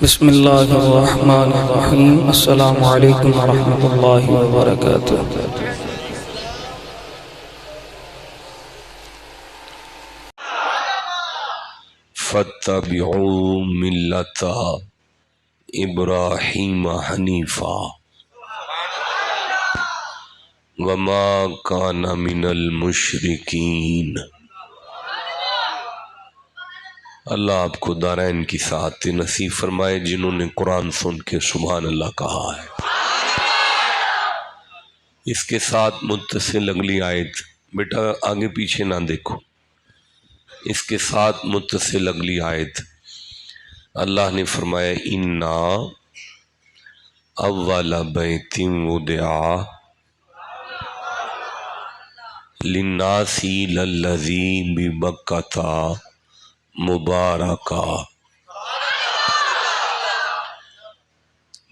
بسم اللہ الرحمن الرحیم۔ السلام علیکم ورحمۃ اللہ وبرکاتہ۔ فاتبعوا ملت ابراہیم حنیفا وما کان من المشرکین۔ اللہ آپ کو دارین کی سعادت نصیب فرمائے جنہوں نے قرآن سن کے سبحان اللہ کہا ہے۔ اس کے ساتھ متصل اگلی آیت، بیٹا آگے پیچھے نہ دیکھو، اس کے ساتھ متصل اگلی آیت اللہ نے فرمایا انا اول بیت وضع للناس للذی ببکۃ مبارکہ۔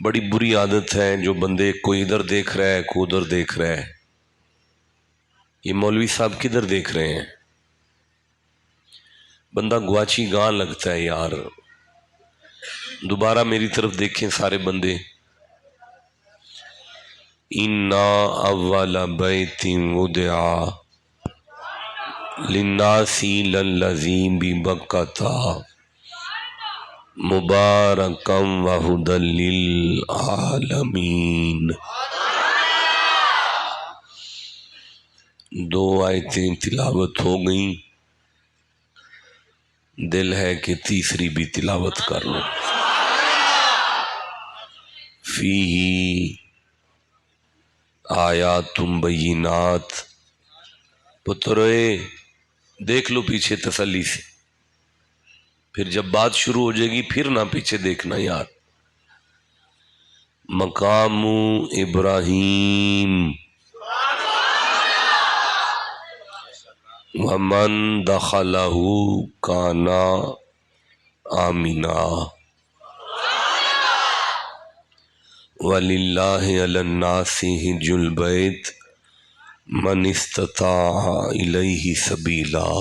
بڑی بری عادت ہے جو بندے کوئی ادھر دیکھ رہا ہے کوئی ادھر دیکھ رہا ہے، یہ مولوی صاحب کدھر دیکھ رہے ہیں؟ بندہ گواچی گاں لگتا ہے یار۔ دوبارہ میری طرف دیکھیں سارے بندے۔ انا اول بیت وضع للناس للذی ببکۃ مبارکا وہدی للعالمین۔ دو آیتیں تلاوت ہو گئیں، دل ہے کہ تیسری بھی تلاوت کر لوں۔ فیہ آیات بینات، پترے دیکھ لو پیچھے تسلی سے، پھر جب بات شروع ہو جائے گی پھر نہ پیچھے دیکھنا یار۔ مقام ابراہیم ومن دخلہ کان آمنا وللہ علی الناس حج البیت من استطاع الیہ سبیلا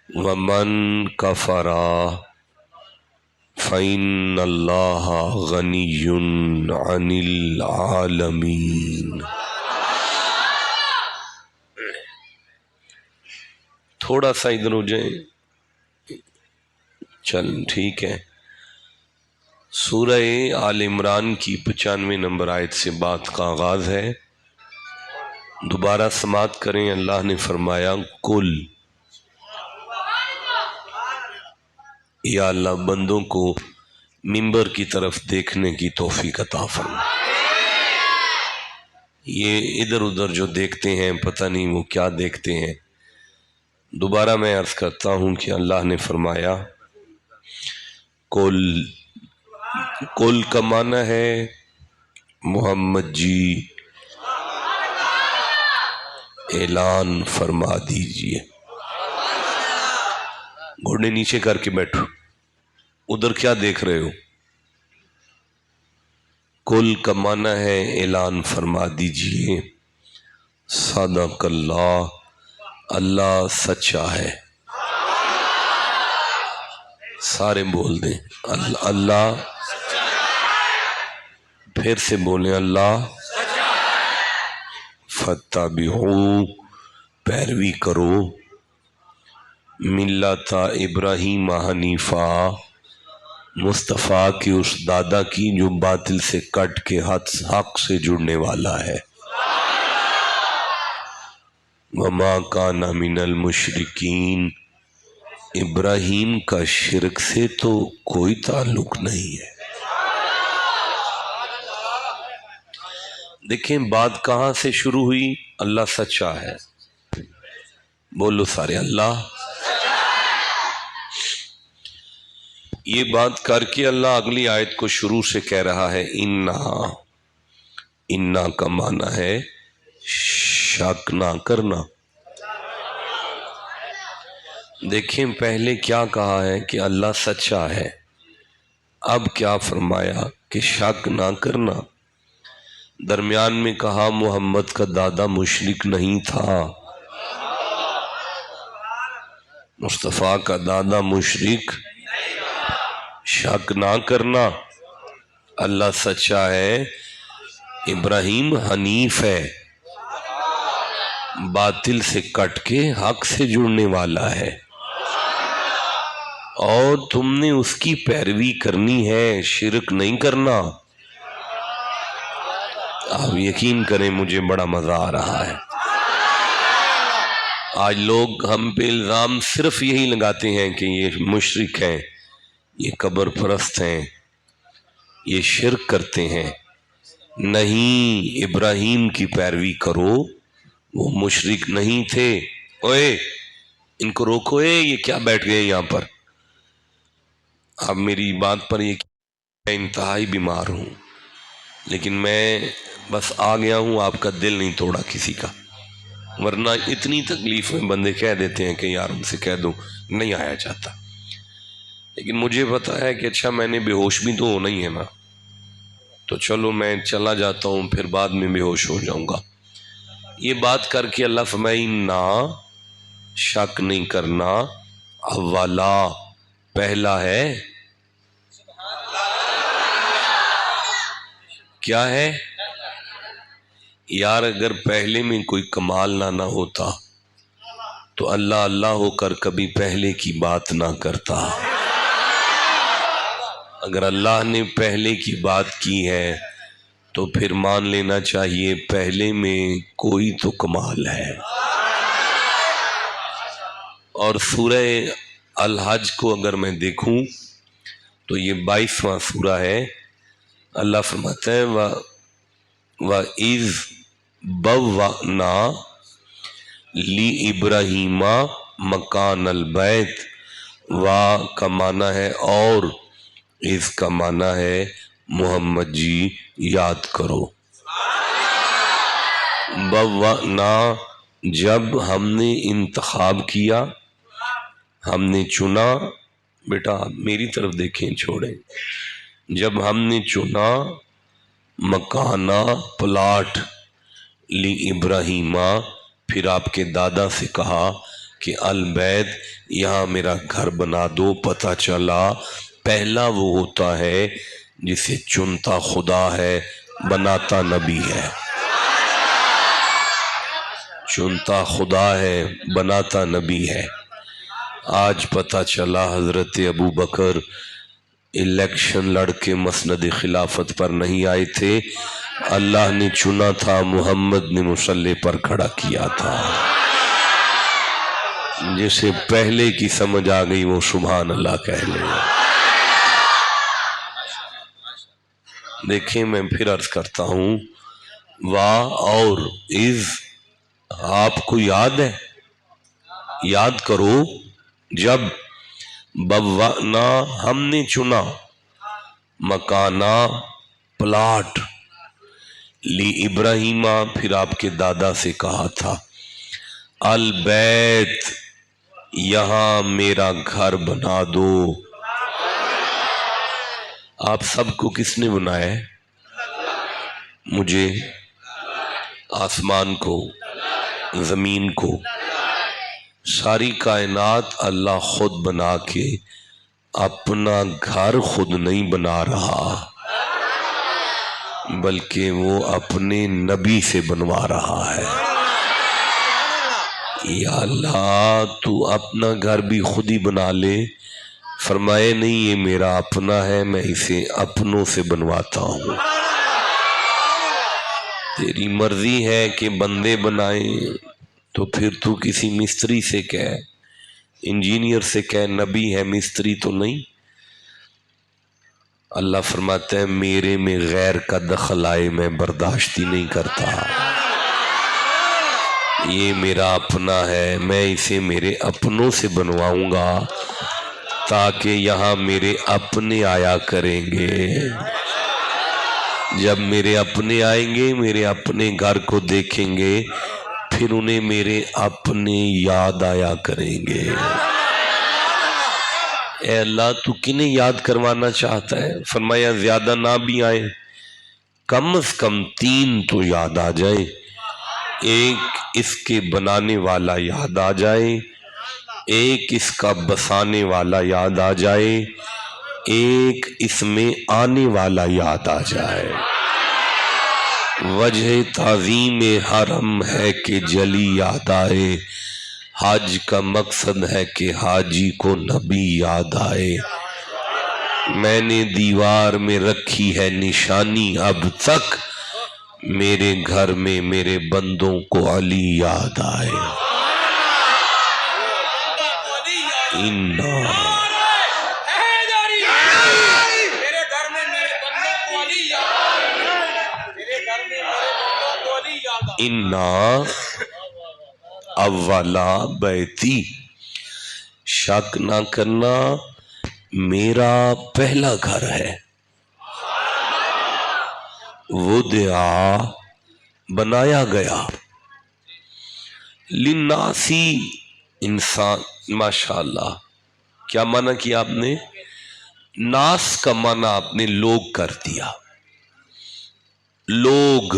ومن کفر فإن اللہ غنی عن العالمین۔ تھوڑا سا ادھر ہو جائیں، چل ٹھیک ہے۔ سورہ آل عمران کی 95 نمبر آیت سے بات کا آغاز ہے، دوبارہ سماعت کریں۔ اللہ نے فرمایا کل، یا اللہ بندوں کو منبر کی طرف دیکھنے کی توفیق عطا فرما۔ یہ ادھر ادھر جو دیکھتے ہیں پتہ نہیں وہ کیا دیکھتے ہیں۔ دوبارہ میں عرض کرتا ہوں کہ اللہ نے فرمایا کل کا معنی ہے محمد جی اعلان فرما دیجئے۔ گھوڑے نیچے کر کے بیٹھو، ادھر کیا دیکھ رہے ہو؟ کل کا معنی ہے اعلان فرما دیجئے، صدق اللہ، اللہ سچا ہے۔ سارے بول دیں اللہ، پھر سے بولیں اللہ۔ فتبعوا، پیروی کرو، ملت ابراہیم حنیفا، مصطفیٰ کی اس دادا کی جو باطل سے کٹ کے حق سے جڑنے والا ہے۔ وما کان من المشرکین، ابراہیم کا شرک سے تو کوئی تعلق نہیں ہے۔ دیکھیں بات کہاں سے شروع ہوئی؟ اللہ سچا ہے، بولو سارے اللہ۔ یہ بات کر کے اللہ اگلی آیت کو شروع سے کہہ رہا ہے انا کا معنی ہے شک نہ کرنا۔ دیکھیں پہلے کیا کہا ہے کہ اللہ سچا ہے، اب کیا فرمایا کہ شک نہ کرنا۔ درمیان میں کہا محمد کا دادا مشرک نہیں تھا، مصطفیٰ کا دادا مشرک شک نہ کرنا اللہ سچا ہے، ابراہیم حنیف ہے، باطل سے کٹ کے حق سے جڑنے والا ہے، اور تم نے اس کی پیروی کرنی ہے، شرک نہیں کرنا۔ آپ یقین کریں مجھے بڑا مزہ آ رہا ہے۔ آج لوگ ہم پہ الزام صرف یہی لگاتے ہیں کہ یہ مشرک ہیں، یہ قبر پرست ہیں، یہ شرک کرتے ہیں۔ نہیں، ابراہیم کی پیروی کرو، وہ مشرک نہیں تھے۔ اوئے ان کو روکو، اے یہ کیا بیٹھ گئے یہاں پر؟ اب میری بات پر یہ میں انتہائی بیمار ہوں، لیکن میں بس آ گیا ہوں، آپ کا دل نہیں توڑا کسی کا، ورنہ اتنی تکلیف میں بندے کہہ دیتے ہیں کہ یار ان سے کہہ دو نہیں آیا جاتا، لیکن مجھے پتا ہے کہ اچھا میں نے بے ہوش بھی تو ہونا ہی ہے نا، تو چلو میں چلا جاتا ہوں، پھر بعد میں بے ہوش ہو جاؤں گا۔ یہ بات کر کے اللہ فرمائی نہ شک نہیں کرنا، اولا پہلا ہے، کیا ہے یار؟ اگر پہلے میں کوئی کمال نہ ہوتا تو اللہ اللہ ہو کر کبھی پہلے کی بات نہ کرتا۔ اگر اللہ نے پہلے کی بات کی ہے تو پھر مان لینا چاہیے پہلے میں کوئی تو کمال ہے۔ اور سورہ الحج کو اگر میں دیکھوں تو یہ 22واں سورہ ہے۔ اللہ فرماتا ہے وَإِذْ بَوَّأْنَا لِإِبْرَاہِیمَ مَکَانَ الْبَیْتِ، وا کا معنی ہے اور، اس کا معنی ہے محمد جی یاد کرو۔ بوّأْنا جب ہم نے انتخاب کیا، ہم نے چنا، بیٹا میری طرف دیکھیں چھوڑیں، جب ہم نے چنا مکانہ پلاٹ لی ابراہیمہ، پھر آپ کے دادا سے کہا کہ البیت یہاں میرا گھر بنا دو۔ پتہ چلا پہلا وہ ہوتا ہے جسے چنتا خدا ہے، بناتا نبی ہے۔ چنتا خدا ہے، بناتا نبی ہے۔ آج پتہ چلا حضرت ابو بکر الیکشن لڑ کے مسند خلافت پر نہیں آئے تھے، اللہ نے چنا تھا، محمد نے مصلی پر کھڑا کیا تھا۔ جسے پہلے کی سمجھ آ گئی وہ سبحان اللہ کہہ لے۔ دیکھیں میں پھر عرض کرتا ہوں، واہ اور اذ، آپ کو یاد ہے؟ یاد کرو جب بوّأنا ہم نے چنا، مکانہ پلاٹ، لی ابراہیمہ پھر آپ کے دادا سے کہا تھا، البیت یہاں میرا گھر بنا دو۔ آپ سب کو کس نے بنایا ہے؟ مجھے، آسمان کو، زمین کو، ساری کائنات اللہ خود بنا کے اپنا گھر خود نہیں بنا رہا، بلکہ وہ اپنے نبی سے بنوا رہا ہے۔ یا اللہ تو اپنا گھر بھی خود ہی بنا لے، فرمائے نہیں یہ میرا اپنا ہے، میں اسے اپنوں سے بنواتا ہوں۔ تیری مرضی ہے کہ بندے بنائیں تو پھر تو کسی مستری سے کہہ، انجینئر سے کہہ، نبی ہے مستری تو نہیں۔ اللہ فرماتا ہے میرے میں غیر کا دخل آئے میں برداشت ہی نہیں کرتا، یہ میرا اپنا ہے، میں اسے میرے اپنوں سے بنواؤں گا تاکہ یہاں میرے اپنے آیا کریں گے۔ جب میرے اپنے آئیں گے، میرے اپنے گھر کو دیکھیں گے، پھر انہیں میرے اپنے یاد آیا کریں گے۔ اے اللہ تو کنہیں یاد کروانا چاہتا ہے؟ فرمایا زیادہ نہ بھی آئے، کم از کم 3 تو یاد آ جائے۔ ایک اس کے بنانے والا یاد آ جائے، ایک اس کا بسانے والا یاد آ جائے، ایک اس میں آنے والا یاد آ جائے. وجہ تعظیم حرم ہے کہ جلی یاد آئے. حج کا مقصد ہے کہ حاجی کو نبی یاد آئے. میں نے دیوار میں رکھی ہے نشانی اب تک، میرے گھر میں میرے بندوں کو علی یاد آئے. انا اولا بیتی، شک نہ کرنا میرا پہلا گھر ہے. وضع بنایا گیا، للناسی انسان. ماشاءاللہ کیا معنی کیا آپ نے؟ ناس کا معنی آپ نے لوگ کر دیا. لوگ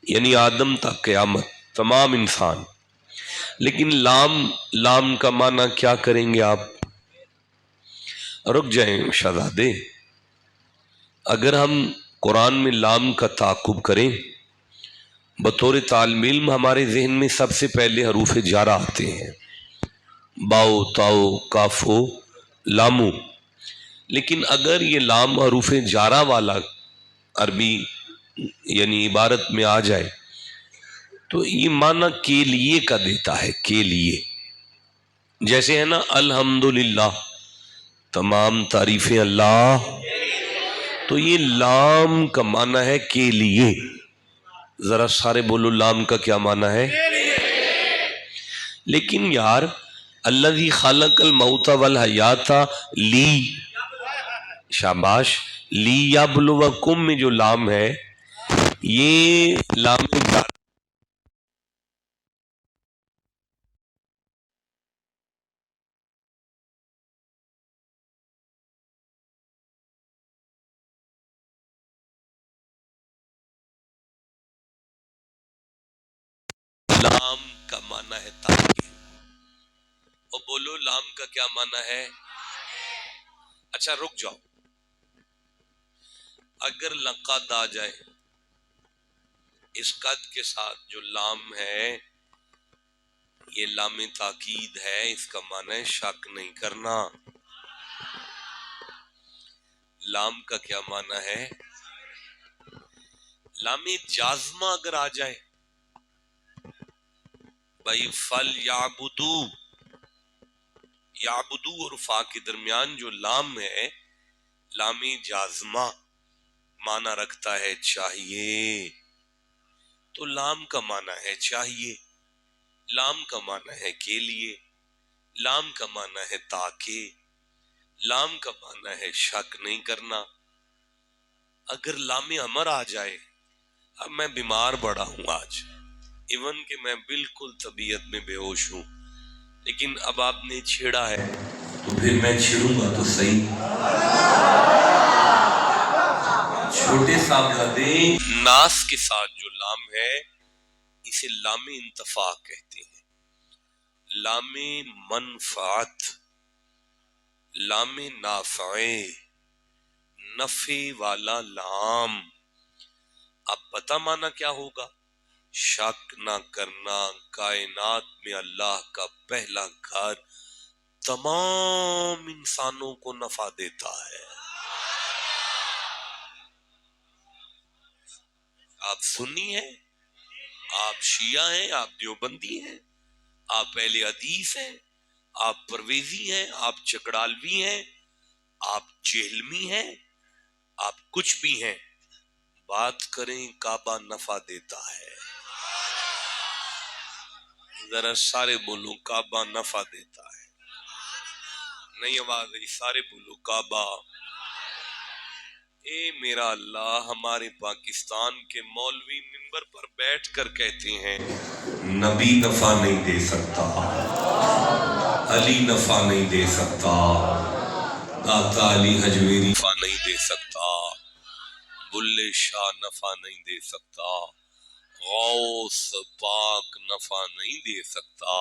یعنی آدم تک قیامت تمام انسان. لیکن لام کا معنی کیا کریں گے آپ؟ رک جائیں شہزادے، اگر ہم قرآن میں لام کا تعاقب کریں بطور طالب علم ہمارے ذہن میں سب سے پہلے حروف جارہ آتے ہیں، باؤ تاؤ کافو لامو. لیکن اگر یہ لام حروف جارہ والا عربی یعنی عبارت میں آ جائے تو یہ معنی کے لیے کا دیتا ہے. کے لیے جیسے ہے نا الحمدللہ تمام تعریفیں اللہ، تو یہ لام کا معنی ہے کے لیے. ذرا سارے بولو لام کا کیا معنی ہے؟ لیکن یار الذی خلق الموت والحیات لی، شاباش، لی یبلوکم میں جو لام ہے یہ لام لام کا معنی ہے تاکہ. اور بولو لام کا کیا معنی ہے؟ اچھا رک جاؤ، اگر لقد آ جائے اس قد کے ساتھ جو لام ہے یہ لام تاکید ہے، اس کا معنی ہے شک نہیں کرنا. لام کا کیا معنی ہے؟ لام جازمہ اگر آ جائے بھائی فل یعبدو، یعبدو اور فا کے درمیان جو لام ہے لام جازمہ معنی رکھتا ہے چاہیے. تو لام کا معنی ہے چاہیے، لام کا معنی ہے کے لیے، لام کا معنی ہے تاکہ، لام کا معنی ہے شک نہیں کرنا. اگر لام امر آ جائے، اب میں بیمار پڑا ہوں آج، ایون کہ میں بالکل طبیعت میں بے ہوش ہوں، لیکن اب آپ نے چھیڑا ہے تو پھر میں چھیڑوں گا تو صحیح. چھوٹے صاحبزادے ناس کے ساتھ جو لام ہے اسے لام انتفاع کہتے ہیں، لام منفعت، لام نافع، نفع والا لام. اب پتہ معنی کیا ہوگا؟ شک نہ کرنا کائنات میں اللہ کا پہلا گھر تمام انسانوں کو نفع دیتا ہے. آپ سنی ہیں، آپ شیعہ ہیں، آپ دیوبندی ہیں، آپ اہل حدیث ہیں، آپ پرویزی ہیں، آپ چکڑالوی ہیں، آپ جہلمی ہیں، آپ کچھ بھی ہیں، بات کریں کعبہ نفع دیتا ہے. ذرا سارے بولو کعبہ نفع دیتا ہے. نہیں آواز ہے، سارے بولو کعبہ. اے میرا اللہ، ہمارے پاکستان کے مولوی منبر پر بیٹھ کر کہتے ہیں نبی نفع نہیں دے سکتا، علی نفع نہیں دے سکتا، داتا علی حجویری نفع نہیں دے سکتا، بلے شاہ نفع نہیں دے سکتا، غوث پاک نفع نہیں دے سکتا.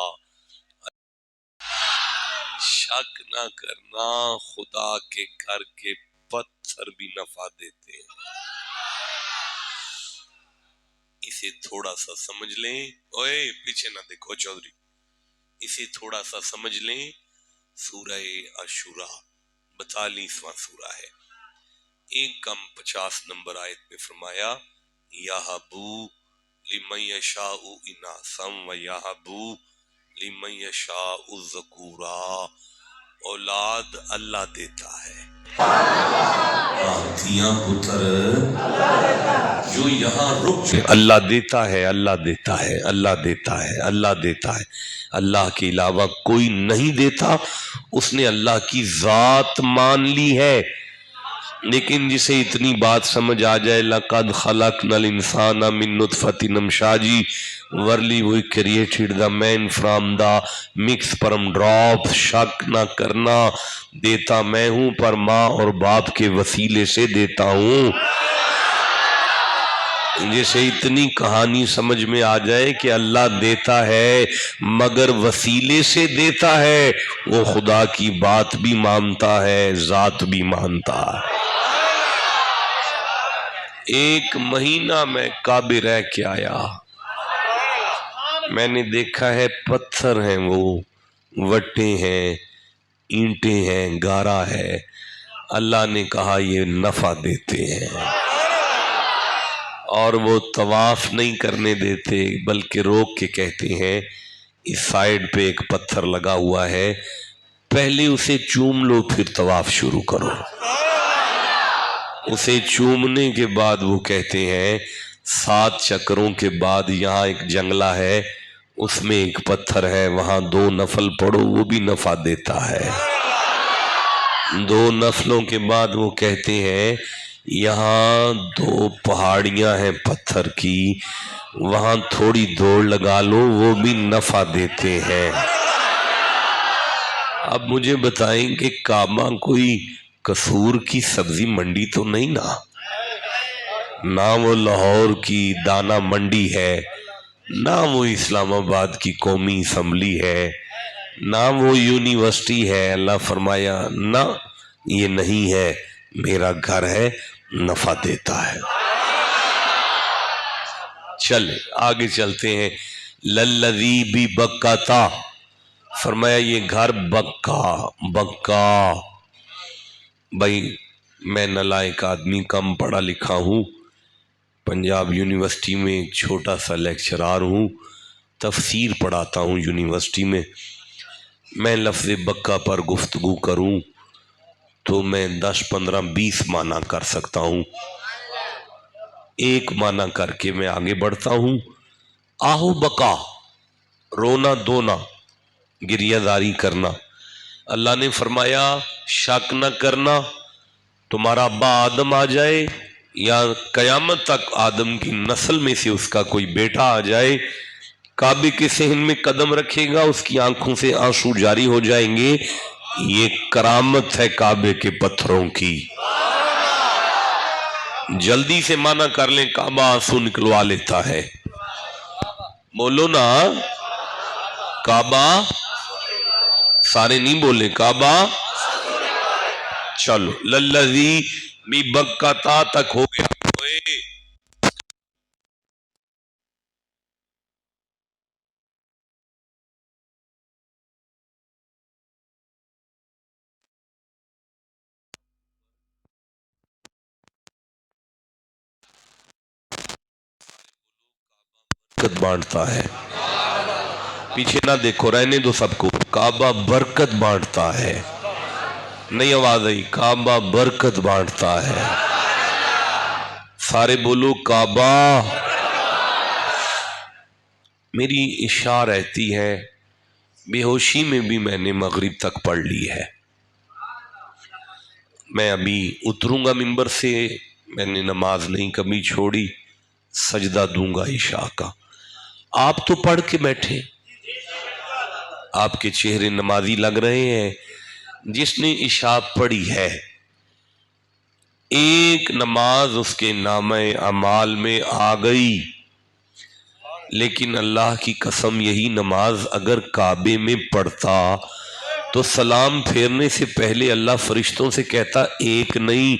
شک نہ کرنا خدا کے گھر کے پتھر بھی نفع دیتے ہیں. اسے تھوڑا سا سمجھ لیں. اوئے پیچھے نہ دیکھو چودھری. اسے تھوڑا سا سمجھ لیں. سورہ عاشورہ 42واں سورہ ہے. 1 نمبر آیت میں فرمایا یَہَبُو لِمَن یَشَاءُ اِنَاثًا وَیَہَبُو لِمَن یَشَاءُ الذُّکُورَا. اولاد اللہ دیتا ہے. دھیاں پتر جو یہاں رک اللہ دیتا ہے، اللہ دیتا ہے، اللہ دیتا ہے، اللہ دیتا ہے. اللہ کے علاوہ کوئی نہیں دیتا. اس نے اللہ کی ذات مان لی ہے. لیکن جسے اتنی بات سمجھ آ جائے لَقَدْ خَلَقْنَا الْإِنسَانَ مِن نُطْفَةٍ أَمْشَاجٍ verily we created the man from the mix sperm drop. شک نہ کرنا دیتا میں ہوں پر ماں اور باپ کے وسیلے سے دیتا ہوں. جسے اتنی کہانی سمجھ میں آ جائے کہ اللہ دیتا ہے مگر وسیلے سے دیتا ہے، وہ خدا کی بات بھی مانتا ہے، ذات بھی مانتا ہے. 1 مہینہ میں کعبے رہ کے آیا. میں نے دیکھا ہے پتھر ہیں، وہ وٹے ہیں، اینٹیں ہیں، گارا ہے. اللہ نے کہا یہ نفع دیتے ہیں. اور وہ طواف نہیں کرنے دیتے بلکہ روک کے کہتے ہیں اس سائیڈ پہ ایک پتھر لگا ہوا ہے، پہلے اسے چوم لو پھر طواف شروع کرو. اسے چومنے کے بعد وہ کہتے ہیں 7 چکروں کے بعد یہاں ایک جنگلہ ہے، اس میں ایک پتھر ہے، وہاں 2 نفل پڑھو، وہ بھی نفع دیتا ہے. 2 نفلوں کے بعد وہ کہتے ہیں یہاں 2 پہاڑیاں ہیں پتھر کی، وہاں تھوڑی دوڑ لگا لو، وہ بھی نفع دیتے ہیں. اب مجھے بتائیں کہ کعبہ کوئی قصور کی سبزی منڈی تو نہیں نا؟ نہ وہ لاہور کی دانا منڈی ہے، نہ وہ اسلام آباد کی قومی اسمبلی ہے، نہ وہ یونیورسٹی ہے. اللہ فرمایا نہ، یہ نہیں ہے، میرا گھر ہے، نفع دیتا ہے. چلے آگے چلتے ہیں. للذی بھی بکتا، فرمایا یہ گھر بکا. بھائی میں نالائق آدمی، کم پڑھا لکھا ہوں، پنجاب یونیورسٹی میں ایک چھوٹا سا لیکچرار ہوں، تفسیر پڑھاتا ہوں یونیورسٹی میں. میں لفظ بکا پر گفتگو کروں تو میں 10 15 20 معنی کر سکتا ہوں. ایک معنی کر کے میں آگے بڑھتا ہوں. آہو بکا، رونا دھونا، گریہ زاری کرنا. اللہ نے فرمایا شک نہ کرنا، تمہارا ابا آدم آ جائے یا قیامت تک آدم کی نسل میں سے اس کا کوئی بیٹا آ جائے، کعبے کے صحن میں قدم رکھے گا، اس کی آنکھوں سے آنسو جاری ہو جائیں گے. یہ کرامت ہے کعبے کے پتھروں کی. جلدی سے معنی کر لیں، کعبہ آنسو نکلوا لیتا ہے. بولو نا کعبہ، سارے نہیں بولے کعبہ. چلو للذی بھی بکتا تک ہو گیا. برکت بانٹتا ہے. پیچھے نہ دیکھو، رہنے دو سب کو. کعبہ برکت بانٹتا ہے. نہیں آواز آئی؟ کعبہ برکت بانٹتا ہے. سارے بولو کعبہ. میری عشاء رہتی ہے، بے ہوشی میں بھی میں نے مغرب تک پڑھ لی ہے. میں ابھی اتروں گا ممبر سے، میں نے نماز نہیں کبھی چھوڑی، سجدہ دوں گا عشاء کا. آپ تو پڑھ کے بیٹھے، آپ کے چہرے نمازی لگ رہے ہیں. جس نے عشاء پڑھی ہے، ایک نماز اس کے نامہ اعمال میں آ گئی. لیکن اللہ کی قسم یہی نماز اگر کعبے میں پڑھتا تو سلام پھیرنے سے پہلے اللہ فرشتوں سے کہتا ایک نہیں،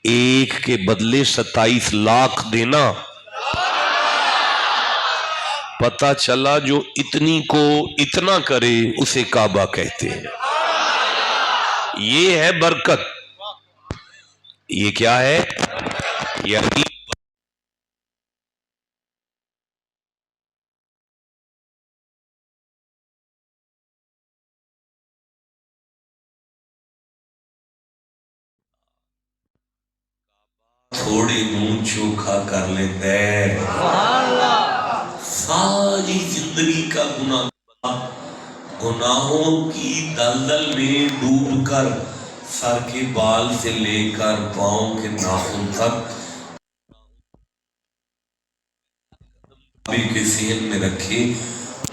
ایک کے بدلے 27 لاکھ دینا۔ پتہ چلا جو اتنی کو اتنا کرے اسے کعبہ کہتے ہیں۔ یہ ہے برکت۔ یہ کیا ہے؟ یعنی تھوڑی منہ چوکھا کر لیتا ہے، ساری زندگی کا گناہوں کی دلدل میں ڈوب کر سر کے بال سے لے کر پاؤں کے ناخن تک کعبے کے صحن میں رکھے،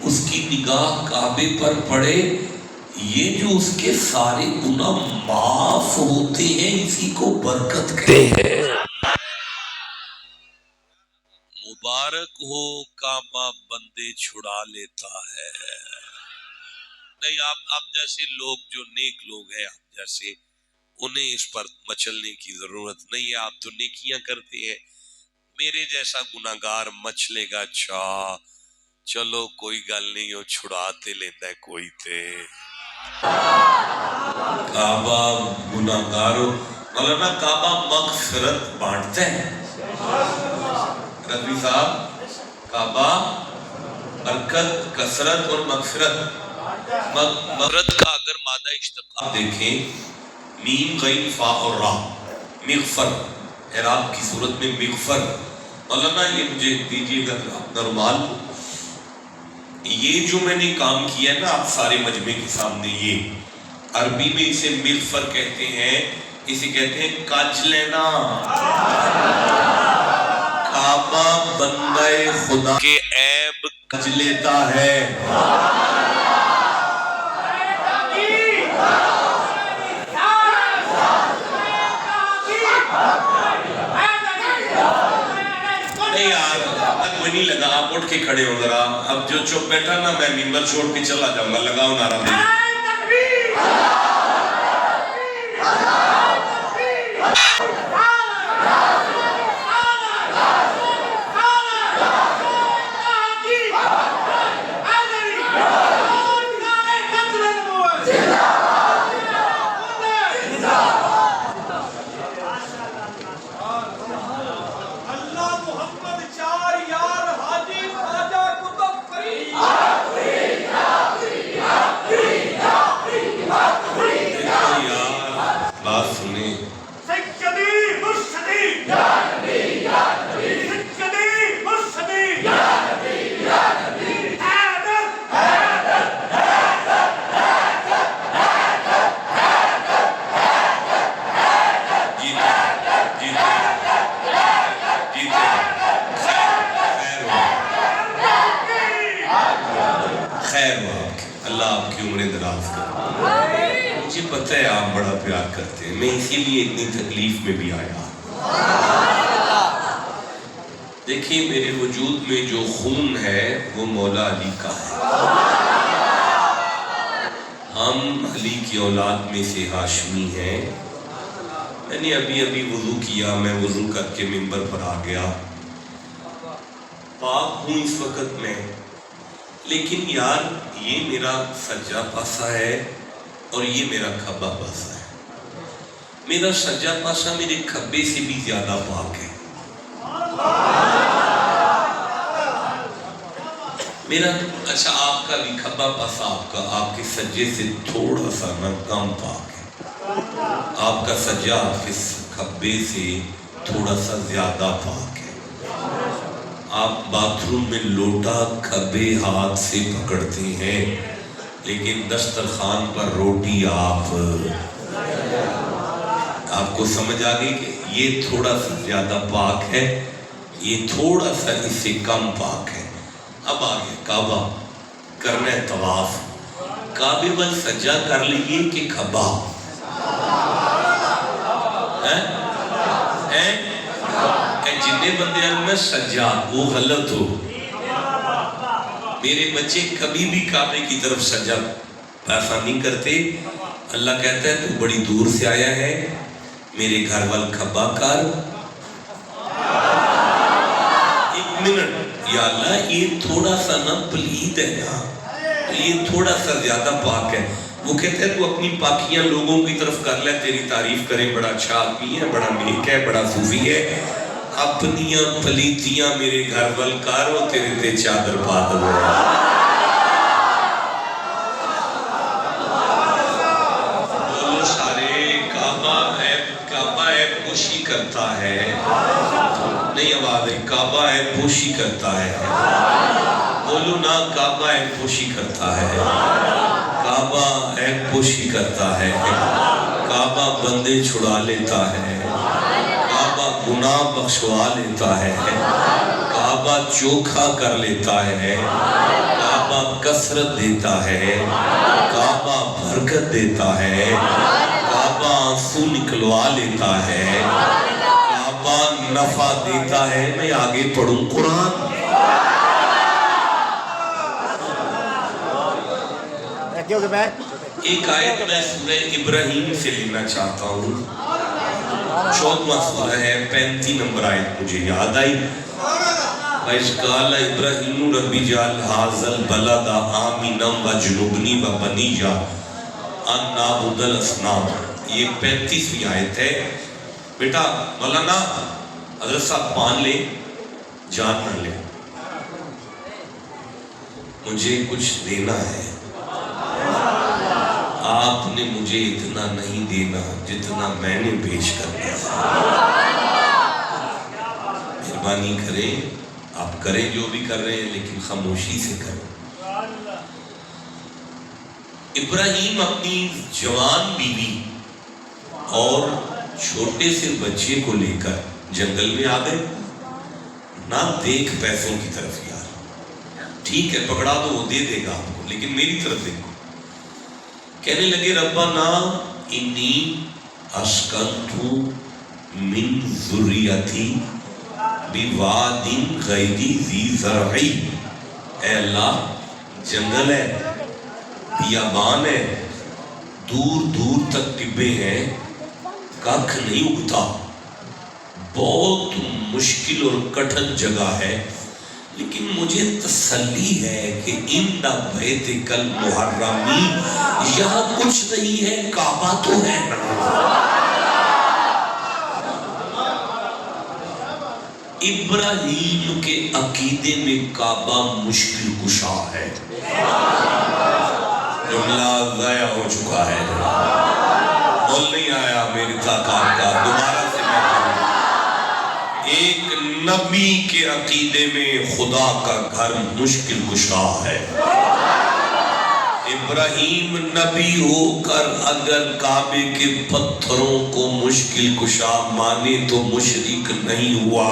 اس کی نگاہ کعبے پر پڑے، یہ جو اس کے سارے گناہ معاف ہوتے ہیں اسی کو برکت کہتے ہیں۔ مبارک ہو کعبہ بندے چھڑا لیتا ہے۔ نہیں آپ جیسے لوگ جو نیک لوگ ہیں، آپ جیسے انہیں اس پر مچلنے کی ضرورت نہیں ہے، آپ تو نیکیاں کرتے ہیں۔ میرے جیسا گناہگار مچلے گا، اچھا چلو کوئی گل نہیں، وہ چھڑاتے لیتا ہے کوئی تے۔ کعبہ گناہگاروں مولانا کعبہ مغفرت بانٹتا ہے۔ رضوی صاحب کعبہ برکت، کثرت اور مغفرت۔ مغفرت کا اگر مادہ اشتقاق دیکھیں، میم غین فا اور را، مغفر، اعراب کی صورت میں مغفر۔ مولانا یہ مجھے دیجیے گا اپنا رومال، یہ جو میں نے کام کیا ہے نا آپ سارے مجمع کے سامنے، یہ عربی میں اسے مغفر کہتے ہیں، اسے کہتے ہیں کاج لینا۔ کعبہ بندہ خدا کے عیب کج لیتا ہے۔ نہیں یار کوئی نہیں لگا، آپ اٹھ کے کھڑے ہو ذرا، اب جو چپ بیٹھا نا میں ممبر چھوڑ کے چلا جاؤں گا، لگاؤ نعرہ دے۔ مجھے پتہ ہے آپ بڑا پیار کرتے ہیں، میں اسی لیے اتنی تکلیف میں بھی آیا۔ دیکھیں میرے وجود میں جو خون ہے وہ مولا علی کا ہے۔ ہم علی کی اولاد میں سے ہاشمی ہیں۔ میں نے ابھی وضو کیا، میں وضو کر کے منبر پر آ گیا، پاک ہوں اس وقت میں، لیکن یار یہ میرا سجا پاسا ہے اور یہ میرا کھبا پاسا ہے۔ میرا سجا پاسا میرے کھبے سے بھی زیادہ پاک ہے۔ میرا اچھا آپ کا بھی کھبا پاسا آپ کے سجے سے تھوڑا سا نہ کم پاک ہے، آپ کا سجا آپ کے کھبے سے تھوڑا سا زیادہ پاک ہے۔ آپ باتھ روم میں لوٹا کھبے ہاتھ سے پکڑتے ہیں، لیکن دسترخوان پر روٹی آپ کو سمجھ آ گئی کہ یہ تھوڑا سا زیادہ پاک ہے، یہ تھوڑا سا اس سے کم پاک ہے۔ اب آگے کعبہ کرنا ہے طواف، کعبے پر سجا کر لیے کہ کھبا جنہیں بندے میں سجا وہ غلط ہو۔ میرے بچے کبھی بھی کعبے کی طرف سجا ایسا نہیں کرتے. اللہ کہتا ہے تو بڑی دور سے آیا ہے, میرے گھر وال کھبا کر. ایک منٹ, یا اللہ یہ تھوڑا سا نا پلید ہے نا, یہ تھوڑا سا زیادہ پاک ہے. وہ کہتا ہے تو اپنی پاکیاں لوگوں کی طرف کر لے, تیری تعریف کرے, بڑا اچھا آدمی ہے, بڑا نیک ہے, بڑا صوفی ہے. اپنیاں پلیتیاں میرے گھر وال کارو, تیرے تے چادر پا دو. بولو سارے, کعبہ ہے پوشی کرتا ہے. نہیں آواز ہے, کعبہ ہے پوشی کرتا ہے. بولو نا, کعبہ ہے پوشی کرتا ہے. کعبہ عیب پوشی کرتا ہے. کعبہ بندے چھڑا لیتا ہے. کعبہ گناہ بخشوا لیتا ہے. کعبہ چوکھا کر لیتا ہے. کعبہ کثرت دیتا ہے. کعبہ برکت دیتا ہے. کعبہ آنسو نکلوا لیتا ہے. کعبہ نفع دیتا ہے. میں آگے پڑھوں قرآن. ایک آیت میں سورہ ابراہیم سے لینا چاہتا ہوں. 14واں سورہ ہے, 35 نمبر آیت مجھے یاد آئی. وَإِذْ قَالَ إِبْرَاهِيمُ رَبِّ اجْعَلْ هَٰذَا الْبَلَدَ آمِنًا وَاجْنُبْنِي وَبَنِيَّ أَن نَّعْبُدَ الْأَصْنَامَ. یہ 35ویں آیت ہے. بیٹا مولانا حضرت صاحب مان لے, جان نہ لے, مجھے کچھ دینا ہے. آپ نے مجھے اتنا نہیں دینا جتنا میں نے پیش کرنا ہے. مہربانی کریں, آپ کریں جو بھی کر رہے ہیں, لیکن خاموشی سے کریں. ابراہیم اپنی جوان بیوی اور چھوٹے سے بچے کو لے کر جنگل میں آ گئے. نہ دیکھ پیسوں کی طرف یار, ٹھیک ہے پکڑا دو وہ دے دے گا آپ کو, لیکن میری طرف دیکھو. کہنے لگے ربنا انی اسکنتو من ذریتی بواد غیر ذی زرع. اے اللہ, جنگل ہے, بیابان ہے, دور دور تک ٹبے ہیں, ککھ نہیں اگتا, بہت مشکل اور کٹھن جگہ ہے, لیکن مجھے تسلی ہے کہ اِنَّ بَيْتِكَ الْمُحَرَّمِ, یہاں کچھ نہیں ہے, کعبہ تو ہے نا. ابراہیم کے عقیدے میں کعبہ مشکل کشا ہے. جملہ ضائع ہو چکا ہے, بول نہیں آیا میری طاقت کا. دوبارہ سے میں کہوں, ایک نبی کے عقیدے میں خدا کا گھر مشکل کشا ہے. ابراہیم نبی ہو کر اگر کعبے کے پتھروں کو مشکل کشا مانے تو مشرک نہیں ہوا.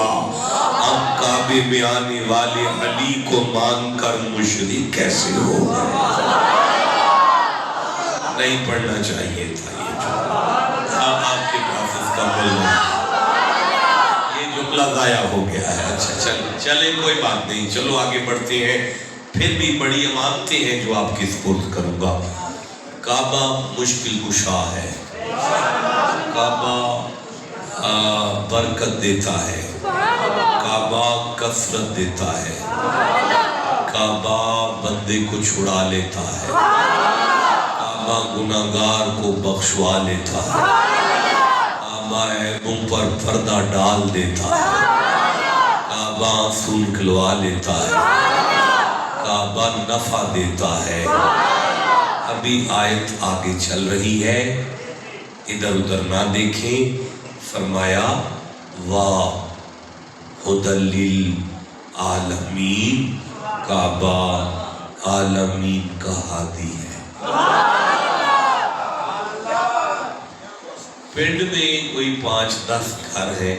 اب کعبے میں آنے والے علی کو مان کر مشرک کیسے ہوگا؟ نہیں پڑھنا چاہیے تھا یہ جو آپ کے پاس اس کا ملنا, یہ جملہ ضائع ہو گیا ہے. اچھا چلیں کوئی بات نہیں, چلو آگے بڑھتے ہیں. پھر بھی بڑی امانتیں ہیں جو آپ کی سپرد کروں گا. کعبہ مشکل کشا ہے, کعبہ برکت دیتا ہے, کعبہ کثرت دیتا ہے, کعبہ بندے کو چھڑا لیتا ہے, کعبہ گناہگار کو بخشوا لیتا ہے, کعبہ عیبوں پر پردہ ڈال دیتا ہے, کعبہ آنسو نکلوا لیتا ہے, کعبہ نفع دیتا ہے. ابھی آیت آگے چل رہی ہے, ادھر ادھر نہ دیکھیں. فرمایا واہ ہدی للعالمین, کعبہ عالمین کا ہادی ہے. پنڈ میں کوئی 5-10 گھر ہے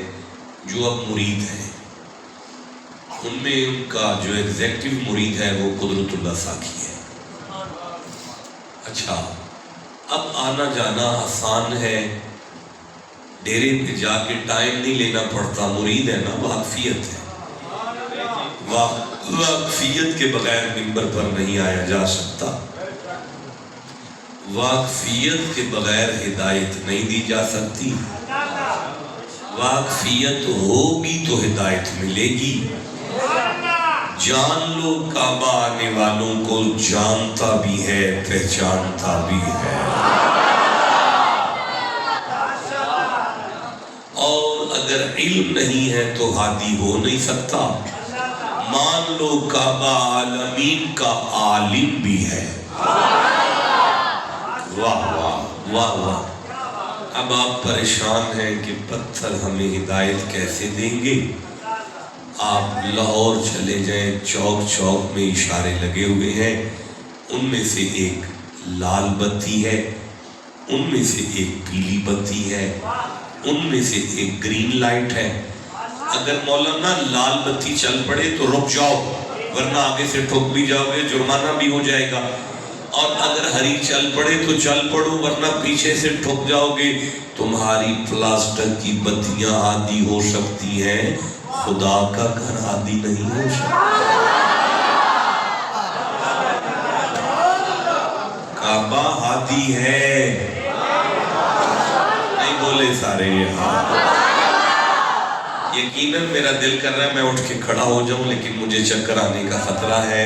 جو اب مرید ہیں. ان میں ان کا جو ایگزیکٹو مرید ہے وہ قدرت اللہ ساکھی ہے. اچھا, اب آنا جانا آسان ہے, ڈیرے پہ جا کے ٹائم نہیں لینا پڑتا, مرید ہے نا, واقفیت ہے. واقفیت کے بغیر منبر پر نہیں آیا جا سکتا. واقفیت کے بغیر ہدایت نہیں دی جا سکتی، واقفیت ہوگی تو ہدایت ملے گی۔ جان لو کعبہ آنے والوں کو جانتا بھی ہے پہچانتا بھی ہے، اور اگر علم نہیں ہے تو ہادی ہو نہیں سکتا۔ مان لو کعبہ عالمین کا عالم بھی ہے۔ واہ واہ واہ واہ۔ اب آپ پریشان ہیں کہ پتھر ہمیں ہدایت کیسے دیں گے؟ آپ لاہور چلے جائیں، چوک چوک میں اشارے لگے ہوئے ہیں، ان میں سے ایک لال بتی ہے، ان میں سے ایک پیلی بتی ہے، ان میں سے ایک گرین لائٹ ہے۔ اگر مولانا لال بتی چل پڑے تو رک جاؤ، ورنہ آگے سے ٹھوک بھی جاؤ گے، جرمانہ بھی ہو جائے گا، اور اگر ہری چل پڑے تو چل پڑو، ورنہ پیچھے سے ٹھوک جاؤ گے۔ تمہاری پلاسٹر کی بتیاں ہادی ہو سکتی ہیں، خدا کا گھر ہادی نہیں ہو سکتا۔ کعبہ ہادی ہے، نہیں بولے سارے یہاں۔ یقیناً میرا دل کر رہا ہے میں اٹھ کے کھڑا ہو جاؤں، لیکن مجھے چکر آنے کا خطرہ ہے،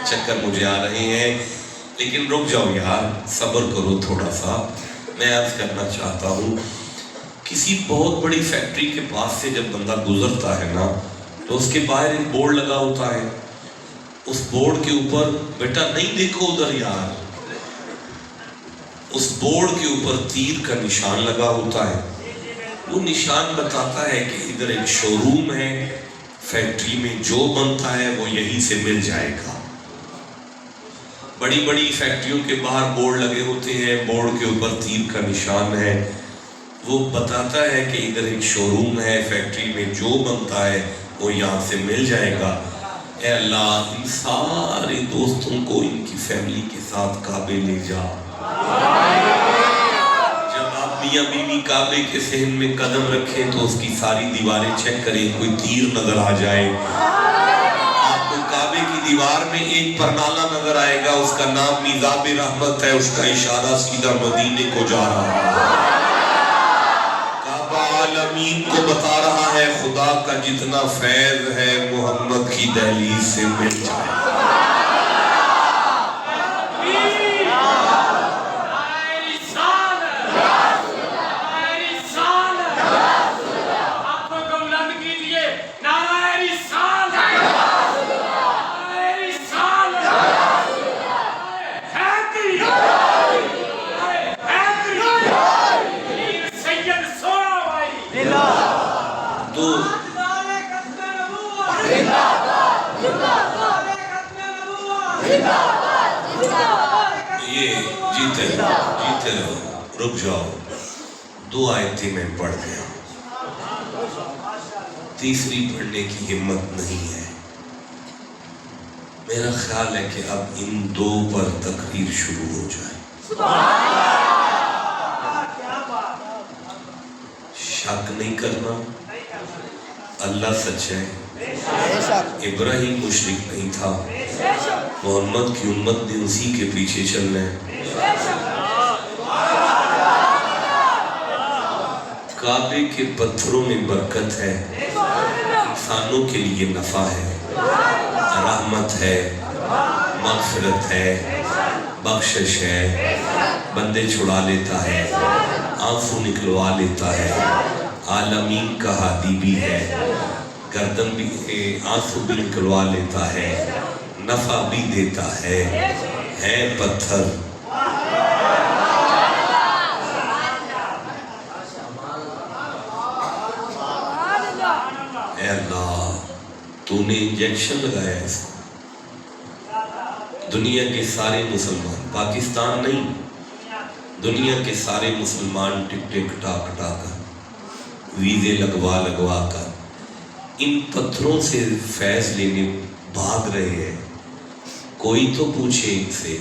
چکر مجھے آ رہے ہیں، لیکن رک جاؤ یار، صبر کرو تھوڑا سا۔ میں عرض کرنا چاہتا ہوں، کسی بہت بڑی فیکٹری کے پاس سے جب بندہ گزرتا ہے نا، تو اس کے باہر ایک بورڈ لگا ہوتا ہے، اس بورڈ کے اوپر بیٹا نہیں دیکھو ادھر یار، اس بورڈ کے اوپر تیر کا نشان لگا ہوتا ہے۔ وہ نشان بتاتا ہے کہ ادھر ایک شو روم ہے، فیکٹری میں جو بنتا ہے وہ یہیں سے مل جائے گا۔ بڑی بڑی فیکٹریوں کے باہر بورڈ لگے ہوتے ہیں، بورڈ کے اوپر تیر کا نشان ہے، وہ بتاتا ہے کہ ادھر ایک شو روم ہے، فیکٹری میں جو بنتا ہے وہ یہاں سے مل جائے گا۔ اے اللہ ان سارے دوستوں کو ان کی فیملی کے ساتھ کعبے لے جا۔ جب آپ میاں بیوی کعبے کے صحن میں قدم رکھیں تو اس کی ساری دیواریں چیک کریں، کوئی تیر نظر آ جائے۔ آپ کو کعبے کی دیوار میں ایک پرنالہ نظر آئے گا، اس کا نام میزاب رحمت ہے، اس کا اشارہ سیدھا مدینے کو جا رہا ہے۔ عالمین کو بتا رہا ہے خدا کا جتنا فیض ہے محمد کی دہلیز سے مل جائے۔ یہ جیتے رہو، رک جاؤ، 2 آیتیں میں پڑھ گیا، تیسری پڑھنے کی ہمت نہیں ہے۔ میرا خیال ہے کہ اب ان 2 پر تقریر شروع ہو جائے۔ شک نہیں کرنا، اللہ سچ ہے، ابراہیم مشرک نہیں تھا، محمد کی امت نے اسی کے پیچھے چلنا ہے۔ کعبے کے پتھروں میں برکت ہے، انسانوں کے لیے نفع ہے، رحمت ہے، مغفرت ہے، بخشش ہے، بندے چھڑا لیتا ہے، آنسو نکلوا لیتا ہے، عالمین کا ہادی بھی ہے، گردن بھی آنسو بھی نکلوا لیتا ہے، نفع بھی دیتا ہے پتھر۔ اے اللہ تو نے انجیکشن لگایا ہے اس کو، دنیا کے سارے مسلمان، پاکستان نہیں، دنیا کے سارے مسلمان ٹکٹیں کٹا کٹا کر، ویزے لگوا کر ان پتھروں سے فیض لینے بھاگ رہے ہیں۔ کوئی تو پوچھے ان سے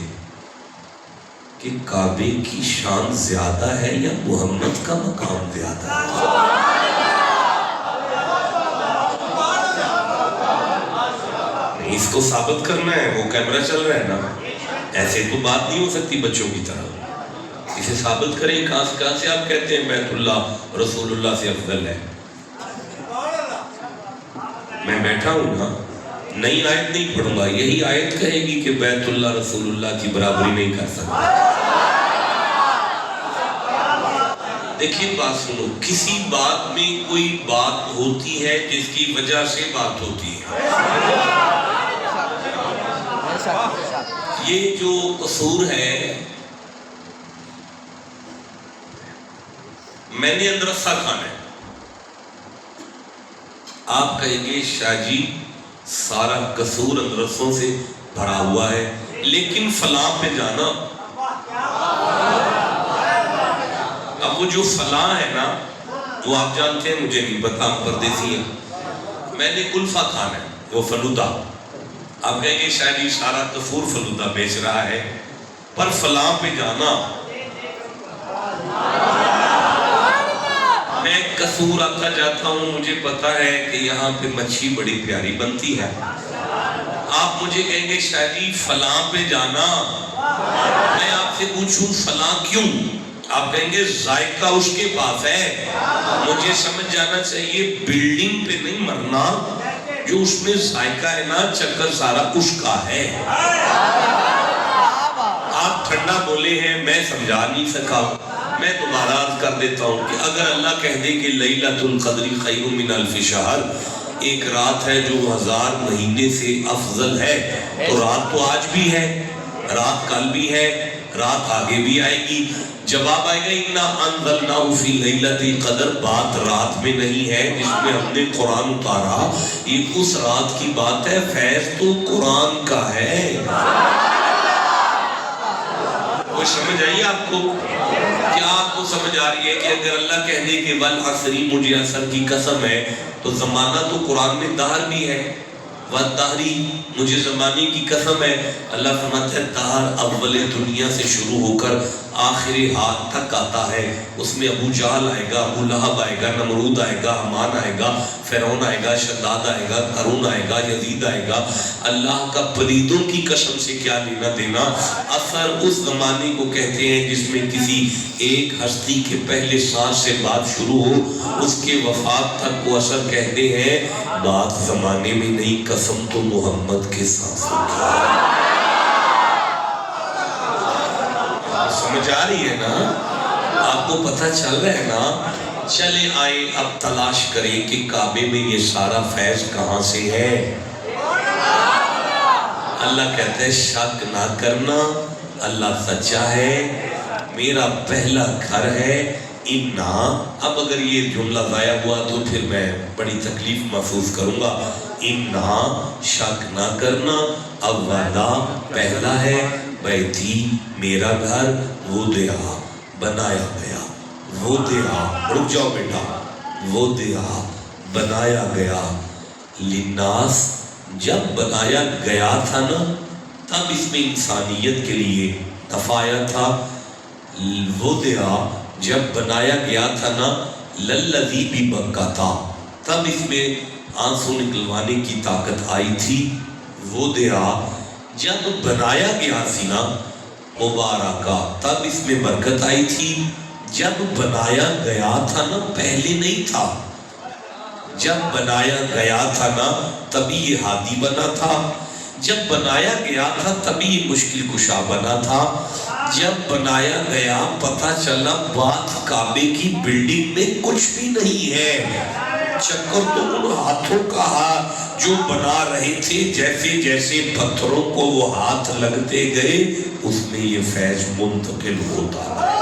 کہ کعبے کی شان زیادہ ہے یا محمد کا مقام زیادہ ہے؟ اس کو ثابت کرنا ہے، وہ کیمرہ چل رہا ہے نا، ایسے تو بات نہیں ہو سکتی بچوں کی طرح. اسے ثابت کریں کہاں سے آپ کہتے ہیں بیت اللہ رسول اللہ سے افضل ہے. میں بیٹھا ہوں نا, نئی آیت نہیں پڑھوں گا, یہی آیت کہے گی کہ بیت اللہ رسول اللہ کی برابری نہیں کر سکتا. دیکھیں بات سنو, کسی بات میں کوئی بات ہوتی ہے جس کی وجہ سے بات ہوتی ہے. یہ جو قصور ہے, میں نے اندرسہ کھانا ہے, آپ کہیں گے شاہ جی سارا قصور اندرسوں سے بھرا ہوا ہے, لیکن فلاں پہ جانا. اب وہ جو فلاں ہے نا, وہ آپ جانتے ہیں, مجھے نہیں پتا, ہم پردیسی ہیں. میں نے کلفہ کھانا ہے, وہ فلودہ. آپ کہیں گے شاہ جی سارا قصور فلودہ بیچ رہا ہے, پر فلاں پہ جانا. میں قصور آتا جاتا ہوں, مجھے پتا ہے کہ یہاں پہ مچھی بڑی پیاری بنتی ہے. آپ مجھے کہیں گے شاہ جی فلاں پہ جانا. میں آپ سے پوچھوں فلاں کیوں؟ آپ کہیں گے ذائقہ اس کے پاس ہے. مجھے سمجھ جانا چاہیے بلڈنگ پہ نہیں مرنا, جو اس میں ذائقہ ہے نا چکر سارا اس کا ہے. آپ ٹھنڈا بولے ہیں, میں سمجھا نہیں سکا. میں دوبارہ عرض کر دیتا ہوں کہ اگر اللہ کہہ دے کہ لیلۃ القدر خیر من الف شہر, ایک رات ہے جو 1000 مہینے سے افضل ہے, تو رات تو آج بھی ہے, رات کل بھی ہے, رات آگے بھی آئے گی. جواب آئے گا اِنَّا أَنزَلْنَاهُ فِي لَيْلَةِ الْقَدْر. بات رات میں نہیں ہے جس میں ہم نے قرآن اتارا, یہ اس رات کی بات ہے. فیض تو قرآن کا ہے. کوئی سمجھ آئی آپ کو؟ کیا آپ کو سمجھ آ رہی ہے کہ اگر اللہ کہہ دے کہ وَالْعَصْرِ, مجھے عصر کی قسم ہے, تو زمانہ تو قرآن میں دہر بھی ہے. وَالدَّہْرِ, مجھے زمانے کی قسم ہے. اللہ فرماتا ہے دہر اول دنیا سے شروع ہو کر آخر ہاتھ تک آتا ہے. اس میں ابو جہل آئے گا, ابو لہب آئے گا, نمرود آئے گا, حمان آئے گا, فرعون آئے گا, شداد آئے گا, قارون آئے گا, یزید آئے گا. اللہ کا پلیدوں کی قسم سے کیا لینا دینا. اثر اس زمانے کو کہتے ہیں جس میں کسی ایک ہستی کے پہلے سانس سے بات شروع ہو, اس کے وفات تک کو اثر کہتے ہیں. بات زمانے میں نہیں, قسم تو محمد کے سانسوں کی. سمجھ آ رہی ہے نا؟ آپ کو پتہ چل رہا ہے نا؟ چلے آئیں اب تلاش کریں کہ کعبے میں یہ سارا فیض کہاں سے ہے. اللہ کہتا ہے شک نہ کرنا, اللہ سچا ہے, میرا پہلا گھر ہے. اب اگر یہ جملہ ضائع ہوا تو پھر میں بڑی تکلیف محسوس کروں گا. شک نہ کرنا, اولا پہلا ہے, بیتی میرا گھر, وُدِعَ بنایا گیا. وُدِعَ, رک جاؤ بیٹا, وُدِعَ بنایا گیا. لِلنَّاسِ, جب بنایا گیا تھا نا تب اس میں انسانیت کے لیے دفاعہ تھا. وُدِعَ, جب بنایا گیا تھا نا, لَلَّذِي بِبَكَّةَ, تب اس میں آنسو نکلوانے کی طاقت آئی تھی. وُدِعَ, جب بنایا گیا سی نا, مبارکہ, تب اس میں برکت آئی تھی. جب بنایا گیا تھا نا, پہلے نہیں تھا. جب بنایا گیا تھا نا تبھی یہ ہادی بنا تھا. جب بنایا گیا تھا تبھی یہ مشکل کشا بنا تھا. جب بنایا گیا پتہ چلا بات کعبے کی بلڈنگ میں کچھ بھی نہیں ہے. چکر تو ان ہاتھوں کا جو بنا رہے تھے, جیسے جیسے پتھروں کو وہ ہاتھ لگتے گئے اس میں یہ فیض منتقل ہوتا ہے.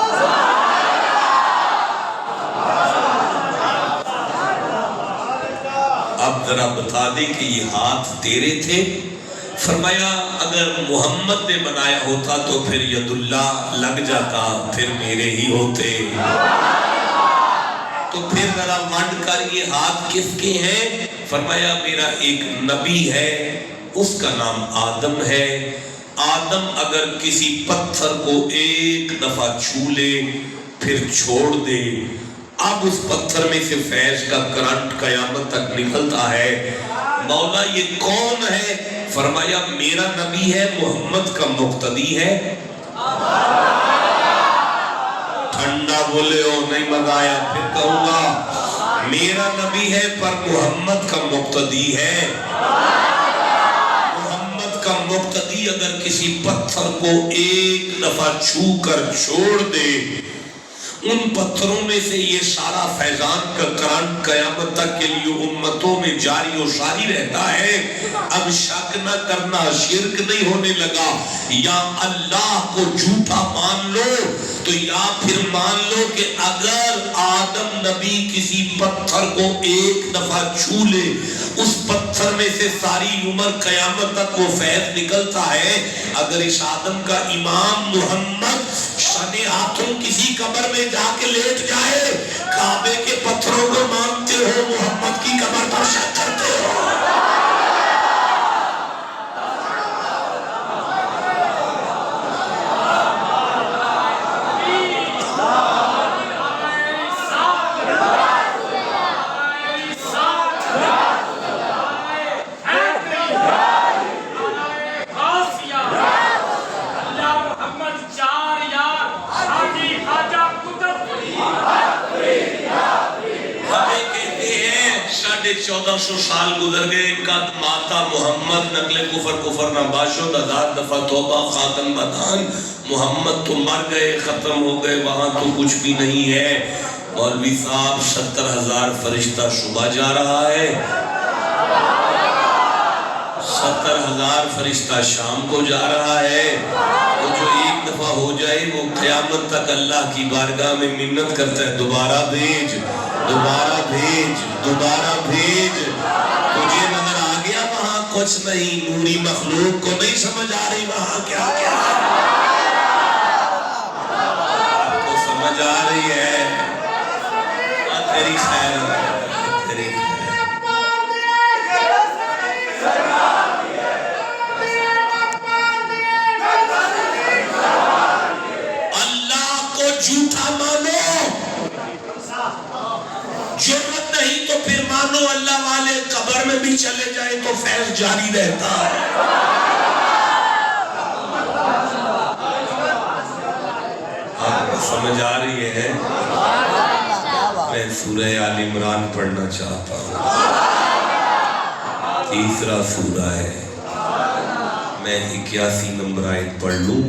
اب ذرا بتا دے کہ یہ ہاتھ تیرے تھے. فرمایا اگر محمد نے بنایا ہوتا تو پھر ید اللہ لگ جاتا, پھر میرے ہی ہوتے. تو پھر ذرا ونڈ کر یہ ہاتھ کس کے ہیں؟ فرمایا میرا ایک نبی ہے, اس کا نام آدم ہے. آدم اگر کسی پتھر کو ایک دفعہ چھو لے پھر چھوڑ دے, اب اس پتھر میں سے فیض کا کرنٹ قیامت تک نکلتا ہے. مولا یہ کون ہے؟ فرمایا میرا نبی ہے محمد کا مقتدی ہے. ٹھنڈا بولے ہو نہیں مزہ آیا. پھر کہوں گا میرا نبی ہے پر محمد کا مقتدی ہے. محمد کا مقتدی اگر کسی پتھر کو ایک دفعہ چھو کر چھوڑ دے ان پتھروں میں سے یہ سارا فیضان کا کرانٹ قیامت تک کے لیے امتوں میں جاری و ساری رہتا ہے. اب شک نہ کرنا شرک نہیں ہونے لگا. یا اللہ کو جھوٹا مان لو تو یا پھر مان لو کہ اگر آدم نبی کسی پتھر کو ایک دفعہ چھو لے اس پتھر میں سے ساری عمر قیامت تک وہ فیض نکلتا ہے. اگر اس آدم کا امام محمد شنے ہاتھوں کسی قبر میں جا کے لیٹ جائے کعبے کے پتھروں کو مانتے ہو محمد کی قبر پر شک کرتے ہو. ساڑھے 1400 سال گزر گئے. قد ماتا محمد نقل کفر نہ باشد 1000 دفعہ توبہ خاتم بدان. محمد تو مر گئے ختم ہو گئے وہاں تو کچھ بھی نہیں ہے. مولوی صاحب 70,000 فرشتہ صبح جا رہا ہے 70,000 فرشتہ شام کو جا رہا ہے. وہ جو ایک دفعہ ہو جائے وہ قیامت تک اللہ کی بارگاہ میں منت کرتا ہے دوبارہ بھیج دوبارہ بھیج دوبارہ بھیج. تجھے نظر آ گیا وہاں کچھ نہیں. نوری مخلوق کو نہیں سمجھ آ رہی وہاں کیا کیا آپ کو سمجھ آ رہی ہے. تیری خیر تیری اللہ کو جھوٹا مانو. جرت نہیں تو پھر مانو اللہ والے قبر میں بھی چلے جائیں تو فیض جاری رہتا ہے. آپ کو سمجھ آ رہی ہے. میں سورہ آل عمران پڑھنا چاہتا ہوں. تیسرا سورہ ہے. میں 81 نمبر آیت پڑھ لوں.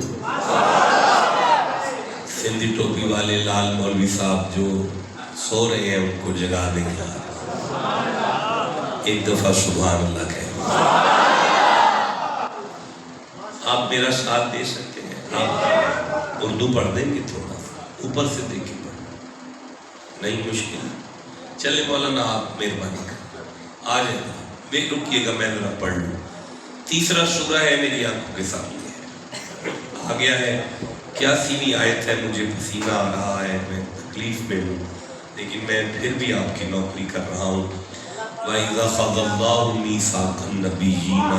سندھی ٹوپی والے لال مولوی صاحب جو سو رہے ہیں ان کو جگا دیں گے. ایک دفعہ سبحان اللہ کہیں. آپ میرا ساتھ دے سکتے ہیں. آپ اردو پڑھ دیں گے تھوڑا اوپر سے دیکھیں پڑھ نہیں مشکل. چلے مولانا آپ مہربانی کر آ جائیں بے رکیے گا میں ذرا پڑھ لوں. تیسرا سورہ ہے میری آنکھوں کے سامنے آ گیا ہے. کیا سینی آیت ہے. مجھے پسینہ آ رہا ہے میں تکلیف میں ہوں لیکن میں پھر بھی آپ کی نوکری کر رہا ہوں. وَإِذَا خَذَ اللَّهُ مِيثَاقَ النَّبِيِّينَ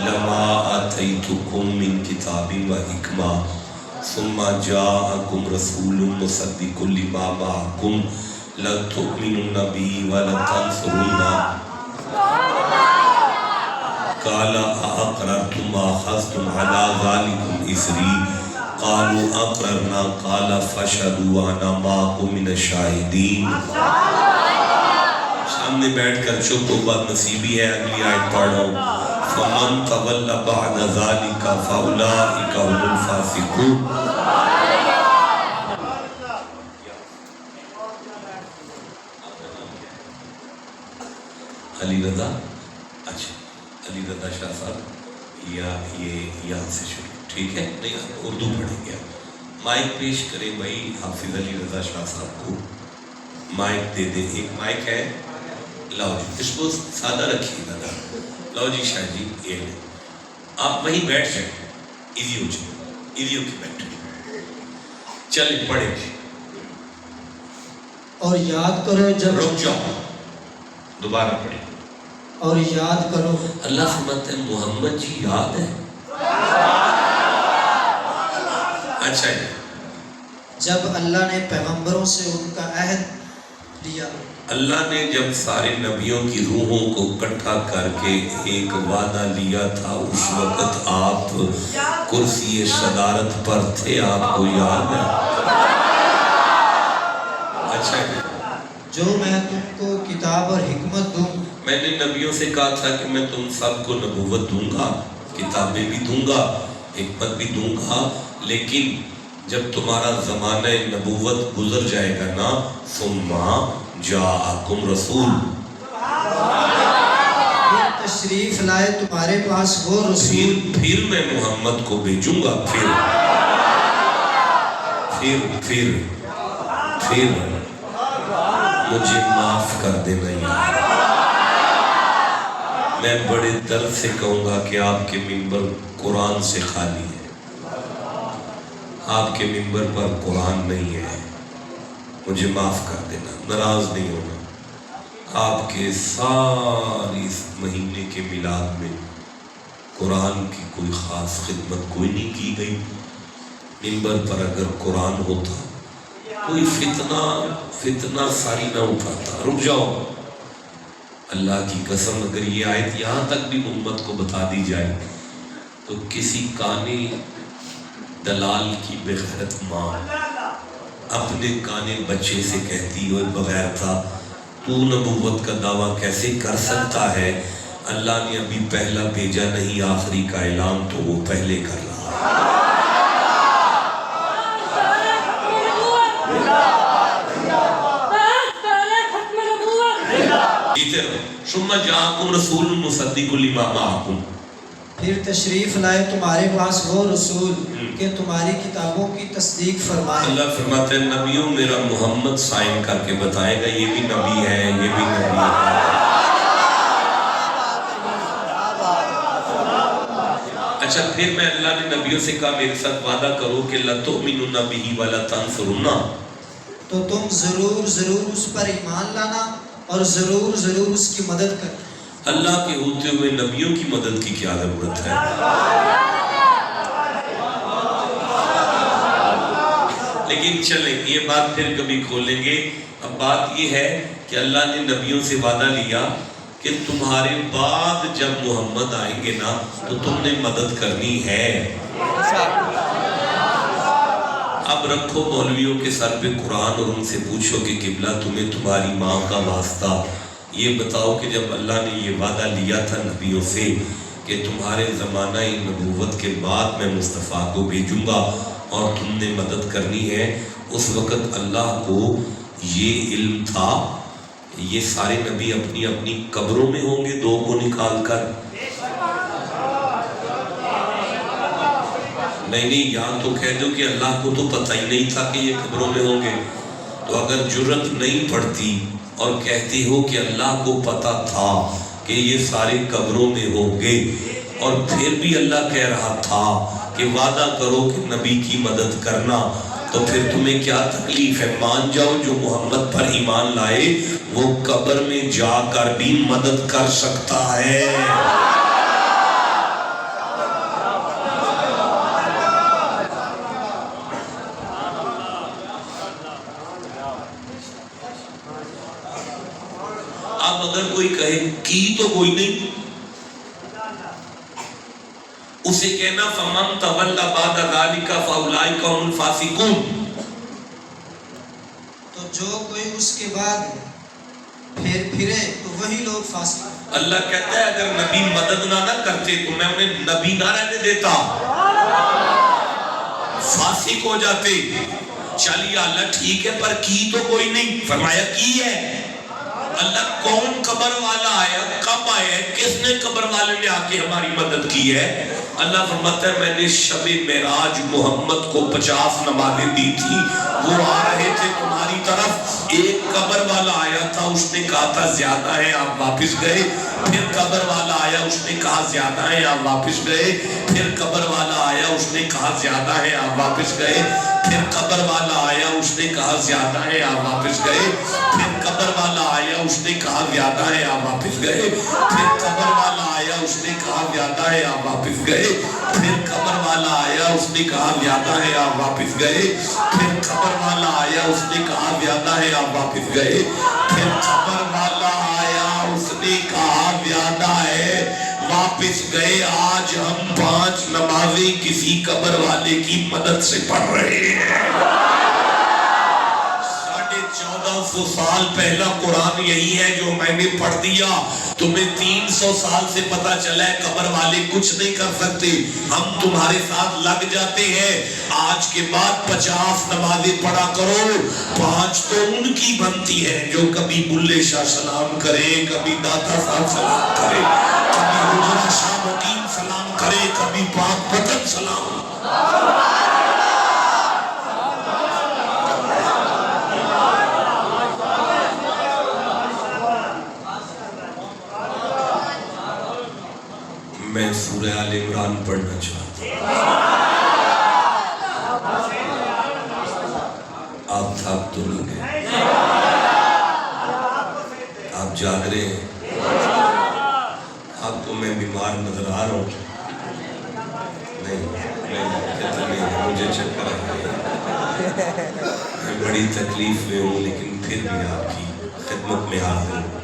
لَمَا آتَيْتُكُم مِّن كِتَابٍ وَحِكْمَةٍ ثُمَّ جَاءَكُمْ رَسُولٌ مُصَدِّقٌ لِّمَا مَعَكُمْ لَتُؤْمِنُنَّ بِهِ وَلَتَنصُرُنَّهُ قَالَ أَأَقْرَرْتُمْ وَأَخَذْتُمْ عَلَىٰ ذَلِكُمْ إِصْرِي قالوا اقررنا قال فاشهدوا وانا معكم من الشاهدين. سامنے بیٹھ کر چپ و بد نصیبی ہے. اگلی آیت پڑھو. فمن تولى بعد ذلك فاولئك هم الفاسقون. علی رضا. اچھا علی رضا شاہ صاحب یا یہ یہاں سے شروع ٹھیک ہے. نہیں اردو پڑھیں گے. مائک پیش کریں بھائی حافظ علی رضا شاہ صاحب کو مائک دے دیں. ایک مائک ہے لاؤ جی اس کو سادہ رکھیے گا. لاؤ جی شاہ جی یہ لیں. آپ وہیں بیٹھ جائیں ایزی ہو جائے ایزی ہو کے بیٹھ. چلیں پڑھیں جی. اور یاد کرو جب رک جاؤ دوبارہ پڑھیں. اور یاد کرو. اللہ فرماتا ہے محمد جی یاد ہے. اچھا جی. جب اللہ نے پیغمبروں سے ان کا عہد لیا۔ اللہ نے جب سارے نبیوں کی روحوں کو اکٹھا کر کے ایک وعدہ لیا تھا، اس وقت آپ کرسی صدارت پر تھے، آپ کو یاد ہے؟ اچھا ہے، جو میں تم کو کتاب اور حکمت دوں، میں نے نبیوں سے کہا تھا کہ میں تم سب کو نبوت دوں گا، کتابیں بھی دوں گا، حکمت بھی دوں گا، لیکن جب تمہارا زمانہ نبوت گزر جائے گا نا، ثم جاءکم رسول، پھر تشریف لائے تمہارے پاس وہ رسول، پھر میں محمد کو بھیجوں گا، پھر مجھے معاف کر دینا یار۔ میں بڑے درد سے کہوں گا کہ آپ کے منبر قرآن سے خالی ہے، آپ کے منبر پر قرآن نہیں ہے، مجھے معاف کر دینا، ناراض نہیں ہونا۔ آپ کے ساری اس مہینے کے میلاد میں قرآن کی کوئی خاص خدمت کوئی نہیں کی گئی، منبر پر اگر قرآن ہوتا کوئی فتنہ ساری نہ اٹھاتا۔ رک جاؤ، اللہ کی قسم اگر یہ آیت یہاں تک بھی امت کو بتا دی جائے تو کسی کانے دلال کی بغیرت ماں اپنے کانے بچے سے کہتی ہوئے بغیر تھا تو نبوت کا دعویٰ کیسے کر سکتا ہے؟ اللہ نے ابھی پہلا بھیجا نہیں، آخری کا اعلان تو وہ پہلے کر رہا ہے۔ ثم جاءکم رسول مصدق لما معکم، پھر تشریف لائے تمہارے پاس وہ رسول کہ تمہاری کتابوں کی تصدیق فرمائے۔ اللہ فرماتے ہیں نبیوں میرا محمد سائن کر کے بتائے گا یہ بھی نبی ہے، یہ بھی نبی ہے۔ اچھا پھر میں اللہ نے نبیوں سے کہا میرے ساتھ وعدہ کرو کہ لَتُؤْمِنُنَّ بِهِ وَلَتَنْصُرُنَّ، تو تم ضرور اس پر ایمان لانا اور ضرور اس کی مدد کرنا۔ اللہ کے ہوتے ہوئے نبیوں کی مدد کی کیا ضرورت ہے؟ لیکن چلیں یہ بات پھر کبھی کھولیں گے۔ اب بات یہ ہے کہ اللہ نے نبیوں سے وعدہ لیا کہ تمہارے بعد جب محمد آئیں گے نا تو تم نے مدد کرنی ہے۔ اب رکھو مولویوں کے سر پہ قرآن اور ان سے پوچھو کہ قبلہ تمہیں تمہاری ماں کا واسطہ یہ بتاؤ کہ جب اللہ نے یہ وعدہ لیا تھا نبیوں سے کہ تمہارے زمانہ نبوت کے بعد میں مصطفیٰ کو بھیجوں گا اور تم نے مدد کرنی ہے، اس وقت اللہ کو یہ علم تھا یہ سارے نبی اپنی اپنی قبروں میں ہوں گے دو کو نکال کر؟ نہیں یا تو کہہ دو کہ اللہ کو تو پتہ ہی نہیں تھا کہ یہ قبروں میں ہوں گے، تو اگر جرت نہیں پڑتی اور کہتی ہو کہ اللہ کو پتہ تھا کہ یہ سارے قبروں میں ہوں گے اور پھر بھی اللہ کہہ رہا تھا کہ وعدہ کرو کہ نبی کی مدد کرنا، تو پھر تمہیں کیا تکلیف ہے؟ مان جاؤ جو محمد پر ایمان لائے وہ قبر میں جا کر بھی مدد کر سکتا ہے۔ اب اگر کوئی کہے کی تو کوئی نہیں، اسے کہنا فَمَن تَوَلَّ بَعْدَ ذَلِكَ فَأُولَئِكَ هُمُ الْفَاسِقُونَ، تو جو کوئی اس کے بعد پھرے تو وہی لوگ فاسق۔ اللہ کہتا ہے اگر نبی مدد نہ کرتے تو میں انہیں نبی نہ رہنے دیتا، فاسق ہو جاتے۔ چلیے اللہ ٹھیک ہے پر کی تو کوئی نہیں، فرمایا کی ہے۔ اللہ کون قبر والا آیا، کب آیا، کس نے قبر والے نے آ کے ہماری مدد کی ہے؟ اللہ فرماتا ہے میں نے شب معراج محمد کو 50 نمازیں دی تھی، وہ آ رہے تھے تمہاری طرف، ایک قبر والا آیا تھا اس نے کہا تھا زیادہ ہے آپ واپس گئے، پھر قبر والا آیا اس نے کہا زیادہ ہے آپ واپس گئے، پھر قبر والا آیا اس نے کہا زیادہ ہے آپ واپس گئے، پھر قبر والا آیا اس نے کہا زیادہ ہے، آپ واپس گئے. پھر قبر والا آیا، اس نے کہا زیادہ ہے، آپ واپس گئے. پھر قبر والا آیا، اس نے کہا زیادہ ہے، آپ واپس گئے. پھر قبر والا آیا، اس نے کہا زیادہ ہے، آپ واپس گئے. پھر قبر والا آیا، اس نے کہا زیادہ ہے، آپ واپس گئے. پھر قبر والا آیا، اس نے کہا زیادہ ہے، واپس گئے. آج ہم 5 نمازیں کسی قبر والے کی مدد سے پڑھ رہے ہیں. 1450 سال پہلا قرآن یہی ہے جو میں نے پڑھ دیا. تمہیں 300 سال سے پتا چلا ہے قبر والے کچھ نہیں کر سکتے، ہم تمہارے ساتھ لگ جاتے ہیں. آج کے بعد 50 نمازیں پڑھا کرو. 5 تو ان کی بنتی ہے جو کبھی بلے شاہ سلام کرے، کبھی داتا صاحب سلام کرے، کبھی حجرہ شاہ مقیم سلام کرے، کبھی پاک وطن سلام. میں سورہ آل عمران پڑھنا چاہتا ہوں. آپ تھک تو نہیں گئے؟ آپ جاگ رہے ہیں؟ آپ کو میں بیمار نظر آ رہا ہوں؟ نہیں مجھے چکر آ رہا ہے. میں بڑی تکلیف میں ہوں، لیکن پھر بھی آپ کی خدمت میں حاضر ہوں.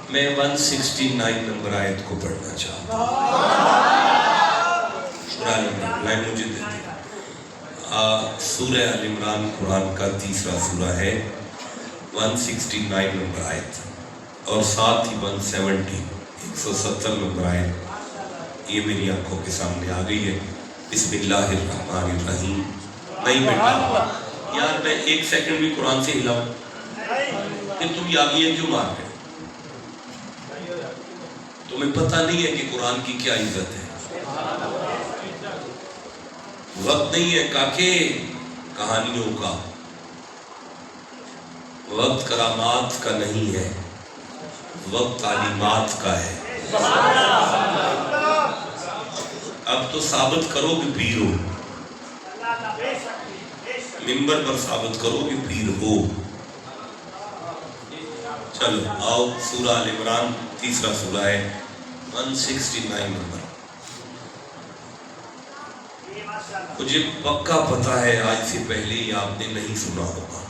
میں 169 نمبر آیت کو پڑھنا چاہتا ہوں. مجھے دیتے سورہ آل عمران قرآن کا تیسرا سورہ ہے. 169 نمبر آیت اور ساتھ ہی 170 نمبر آیت یہ میری آنکھوں کے سامنے آ گئی ہے. بسم اللہ الرحمن الرحیم. نہیں بیٹا یار، میں 1 سیکنڈ بھی قرآن سے ہلاؤں کہ تم یاغیاں کیوں مار رہے؟ تمہیں پتہ نہیں ہے کہ قرآن کی کیا عزت ہے. وقت نہیں ہے کاکے کہانیوں کا، وقت کرامات کا نہیں ہے، وقت تعلیمات کا ہے. اب تو ثابت کرو کہ پیر ہو، منبر پر ثابت کرو کہ پیر ہو. چلو آؤ، سورہ آل عمران تیسرا سورہ ہے، 169 نمبر. مجھے پکا پتا ہے آج سے پہلے یہ آپ نے نہیں سنا ہوگا،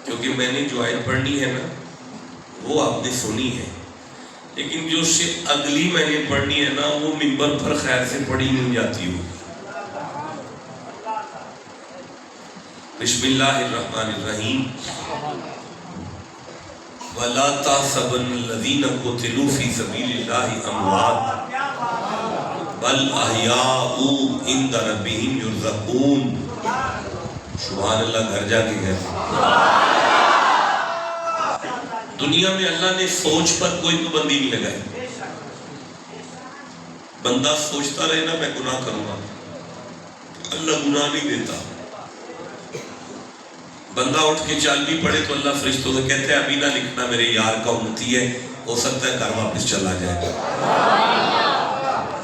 کیونکہ میں نے جو آیت پڑھنی ہے نا وہ آپ نے سنی ہے، لیکن جو اگلی میں نے پڑھنی ہے نا وہ منبر پر خیر سے پڑھی نہیں جاتی ہو. بسم اللہ الرحمن الرحیم. وَلَا تَحْسَبَنَّ الَّذِينَ قُتِلُوا فِي سَبِيلِ اللَّهِ أَمْوَاتٌ بَلْ أَحْيَاءٌ عِندَ رَبِّهِمْ يُرْزَقُونَ. سبحان اللہ. گھر جا کے گئے. دنیا میں اللہ نے سوچ پر کوئی پابندی نہیں لگائی. بندہ سوچتا رہے نا میں گناہ کروں گا، اللہ گناہ نہیں دیتا. بندہ اٹھ کے چال بھی پڑے تو اللہ فرشتوں سے کہتے ہیں ابھی نہ لکھنا، میرے یار کا امتی ہے، ہو سکتا ہے گھر واپس چلا جائے.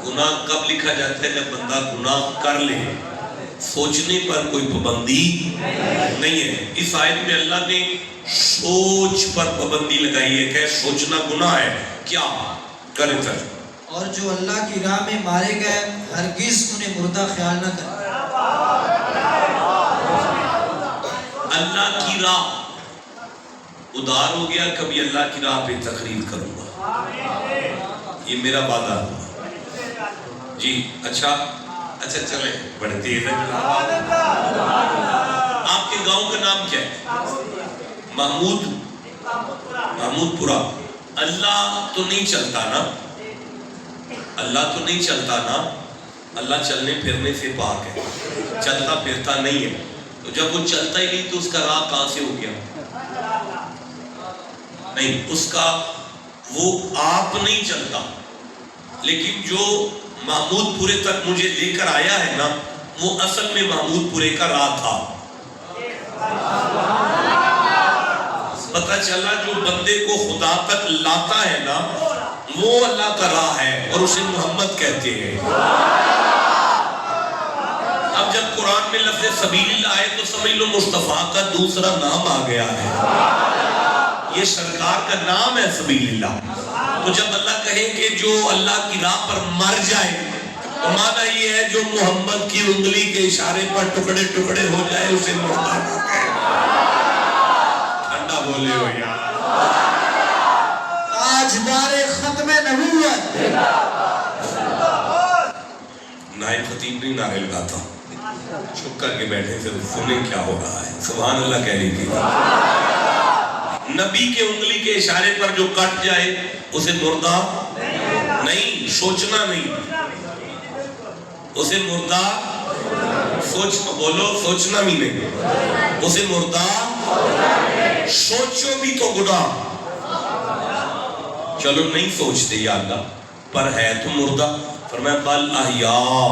گناہ کب لکھا جاتا ہے؟ جب بندہ گناہ کر لے. سوچنے پر کوئی پابندی نہیں ہے. اس آیت میں اللہ نے سوچ پر پابندی لگائی ہے کہ سوچنا گناہ ہے. کیا کرے تر؟ اور جو اللہ کی راہ میں مارے گئے ہرگز انہیں مردہ خیال نہ کریں. اللہ کی راہ ادار ہو گیا، کبھی اللہ کی راہ پہ تقریر کروں گا، یہ میرا وعدہ ہے. جی اچھا چلیں، بڑے تیز ہے. آپ کے گاؤں کا نام کیا ہے؟ محمود پورہ. اللہ تو نہیں چلتا نا؟ اللہ تو نہیں چلتا نا؟ اللہ چلنے پھرنے سے پاک ہے، چلتا پھرتا نہیں ہے. تو جب وہ چلتا ہی نہیں تو اس کا راہ کہاں سے ہو گیا؟ نہیں، اس کا وہ آپ نہیں چلتا، لیکن جو محمود پورے تک مجھے لے کر آیا ہے نا وہ اصل میں محمود پورے کا راہ تھا. پتہ چلا جو بندے کو خدا تک لاتا ہے نا وہ اللہ کا راہ ہے اور اسے محمد کہتے ہیں. اب جب قرآن میں لفظ سبیل اللہ آئے تو سمجھ لو مصطفیٰ کا دوسرا نام آ گیا ہے، یہ سرکار کا نام ہے سبیل اللہ۔ تو جب اللہ کہے کہ جو اللہ کی راہ پر مر جائے تو معنی یہ ہے جو محمد کی انگلی کے اشارے پر ٹکڑے ٹکڑے ہو جائے اسے مردہ نہ کہے۔ ٹھنڈا بولے ہو یار، تاجدار ختم نبوت۔ نائب خطیب نہیں نعرے لگاتا، چھپ کر کے بیٹھے سے سنیں کیا ہو رہا ہے، سبحان اللہ کہہ لیجیے۔ نبی کے انگلی کے اشارے پر جو کٹ جائے اسے مردہ نہیں، سوچنا نہیں، اسے مردہ بولو سوچنا بھی نہیں، اسے مردہ سوچو بھی تو گناہ، چلو نہیں سوچتے یا اللہ پر ہے تو مردہ، فرمایا بل احیاء،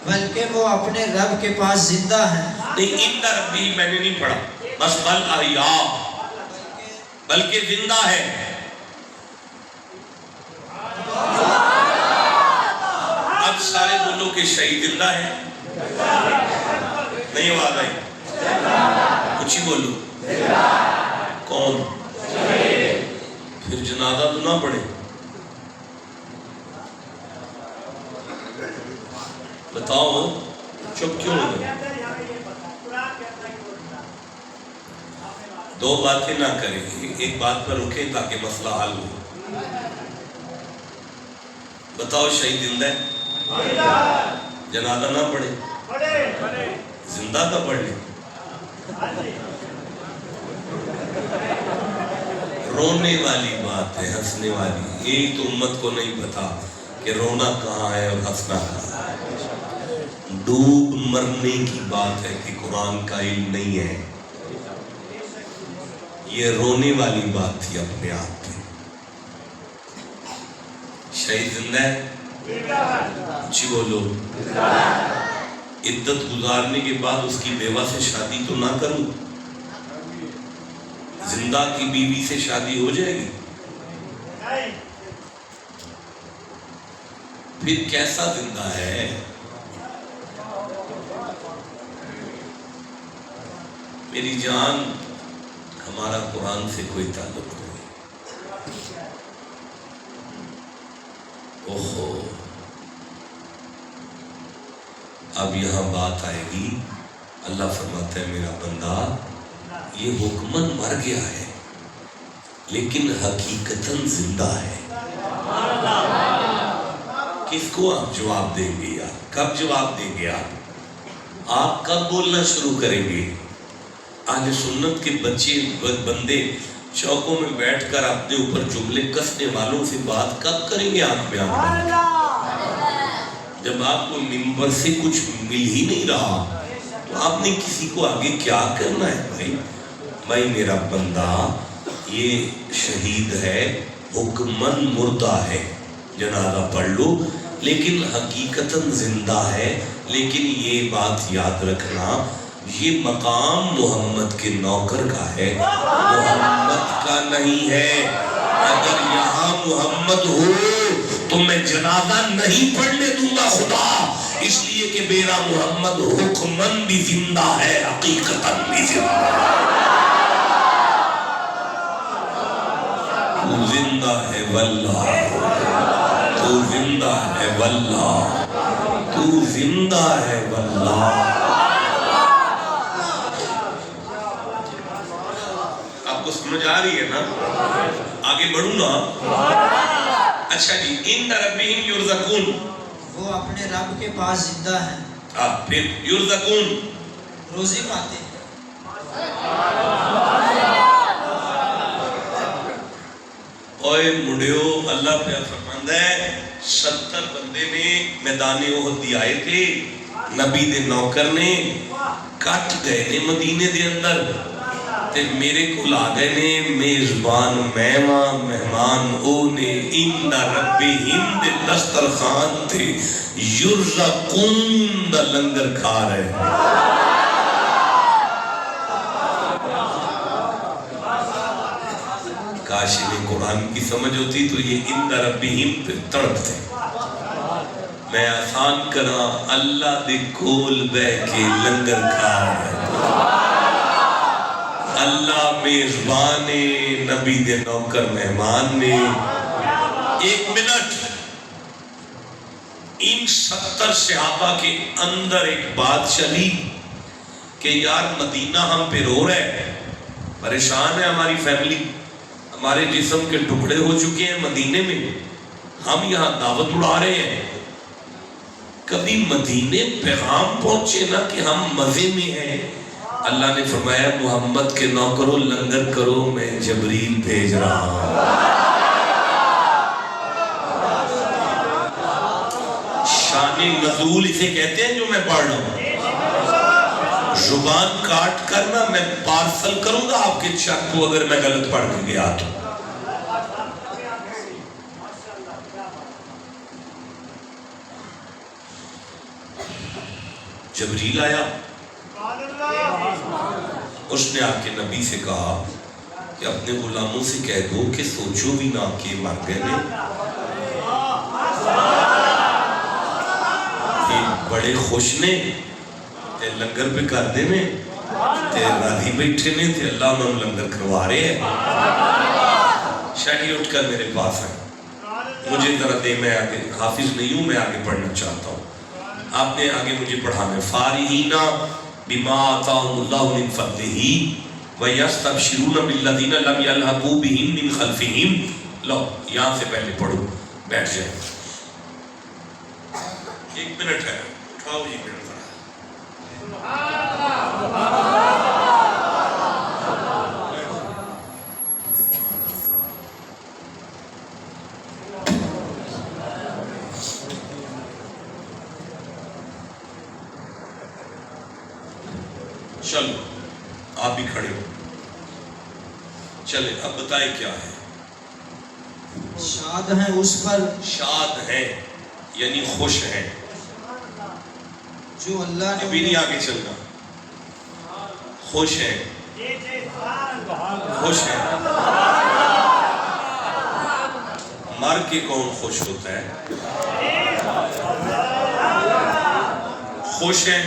بلکہ وہ اپنے رب کے پاس زندہ ہیں۔ نہیں ان ربی میں نے نہیں پڑھا، بس بل احیاء، بلکہ زندہ ہے۔ اب سارے بولو کہ شہید زندہ ہے، نہیں آواز آئی، کچھ ہی بولو، کون؟ پھر جنازہ تو نہ پڑھے، بتاؤ چپ کیوں ہو گئے؟ دو باتیں نہ کریں، ایک بات پر رکیں تاکہ مسئلہ حل ہو۔ بتاؤ شہید زندہ ہے، جنازہ نہ پڑھے، زندہ کا پڑھ لیں، رونے والی بات ہے، ہنسنے والی، یہی تو امت کو نہیں پتا کہ رونا کہاں ہے اور ہنسنا کہاں ہے۔ ڈوب مرنے کی بات ہے کہ قرآن کا علم نہیں ہے، یہ رونے والی بات تھی اپنے آپ پہ۔ شہید زندہ ہے، اچھی بولو، عدت گزارنے کے بعد اس کی بیوہ سے شادی تو نہ کروں، زندہ کی بیوی سے شادی ہو جائے گی؟ پھر کیسا زندہ ہے؟ میری جان، ہمارا قرآن سے کوئی تعلق نہیں۔ اوہو، اب یہاں بات آئے گی، اللہ فرماتا ہے میرا بندہ یہ حکمن مر گیا ہے لیکن حقیقتاً زندہ ہے۔ کس کو آپ جواب دیں گے یار؟ کب جواب دیں گے آپ؟ آپ کب بولنا شروع کریں گے؟ اہل سنت کے بچے بندے چوکوں میں بیٹھ کر اپنے اوپر جملے کسنے والوں سے بات کب کریں گے؟ آنکھ میں آنکھ جب آپ کو منبر سے کچھ مل ہی نہیں رہا تو آپ نے کسی کو آگے کیا کرنا ہے؟ بھائی میرا بندہ یہ شہید ہے، حکمن مردہ ہے، جنازہ پڑھ لو، لیکن حقیقتاً زندہ ہے۔ لیکن یہ بات یاد رکھنا، یہ مقام محمد کے نوکر کا ہے، محمد کا نہیں ہے۔ اگر یہاں محمد ہو تو میں جنازہ نہیں پڑھنے دوں گا خدا، اس لیے کہ میرا محمد حکمن بھی زندہ ہے، حقیقتاً بھی زندہ ہے۔ تو زندہ ہے واللہ، تو زندہ ہے واللہ، تو زندہ ہے واللہ۔ آپ کو سمجھ آ رہی ہے نا؟ آگے بڑھوں نا؟ اچھا جی، ان ربہم یرزقون، وہ اپنے رب کے پاس زندہ ہیں، پھر یرزقون، روزی پاتے ہیں۔ اوے مڈیو، اللہ پہ فرماندا ہے 70 بندے نے میدان احد دی آئے تھے، نبی دے نوکر نے کٹ گئے نے مدینے دے اندر تے میرے کو آ گئے نے میزبان مہمان او نے ان ربہم دے دسترخوان تے یرزقون دا لنگر کھا رہے ہیں۔ کاش انہیں قرآن کی سمجھ ہوتی تو یہ ان ربہم پہ تڑپتے۔ میں آسان کراں اللہ دے کول بہ کے لنگر کھا اللہ میزبان نبی دے نوکر مہمان نے 1 منٹ ان 70 صحابہ کے اندر ایک بات چلی کہ یار مدینہ ہم پہ رو رہے ہیں پریشان ہے ہماری فیملی ہمارے جسم کے ٹکڑے ہو چکے ہیں مدینے میں ہم یہاں دعوت اڑا رہے ہیں کبھی مدینے پیغام پہنچے نا کہ ہم مزے میں ہیں اللہ نے فرمایا محمد کے نوکرو لنگر کرو میں جبریل بھیج رہا ہوں شان نزول اسے کہتے ہیں جو میں پڑھ رہا ہوں زبان کاٹ کرنا میں پارسل کروں گا آپ کے چک کو اگر میں غلط پڑھ کے گیا تو جبریل آیا اس نے آ کے نبی سے کہا کہ اپنے غلاموں سے کہہ دو کہ سوچو بھی نہ کہ مر گئے نے کہ بڑے خوش نے تے لنگر پہ کر دے نے تے راضی بیٹھے نے تے اللہ انہوں لنگر کروا رہے ہیں شاہی اٹھ کر میرے پاس آئے مجھے ذرا دے میں آگے حافظ نہیں ہوں میں آگے پڑھنا چاہتا ہوں آپ نے آگے مجھے پڑھانا ہے فارحینا بما آتاہم اللہ من فضلہ وَيَسْتَبْشِرُونَ بِالَّذِينَ لَمْ يَلْحَقُوا بِهِمْ مِنْ خَلْفِهِمْ لو یہاں سے پہلے پڑھو بیٹھ جائیں 1 منٹ ہے اٹھاؤ جی منٹ چلو آپ بھی کھڑے ہو چلے اب بتائیں کیا ہے شاد ہیں اس پر شاد ہیں یعنی خوش ہیں جو اللہ نے ابھی نہیں آگے چلنا خوش ہیں خوش ہیں مر کے کون خوش ہوتا ہے خوش ہیں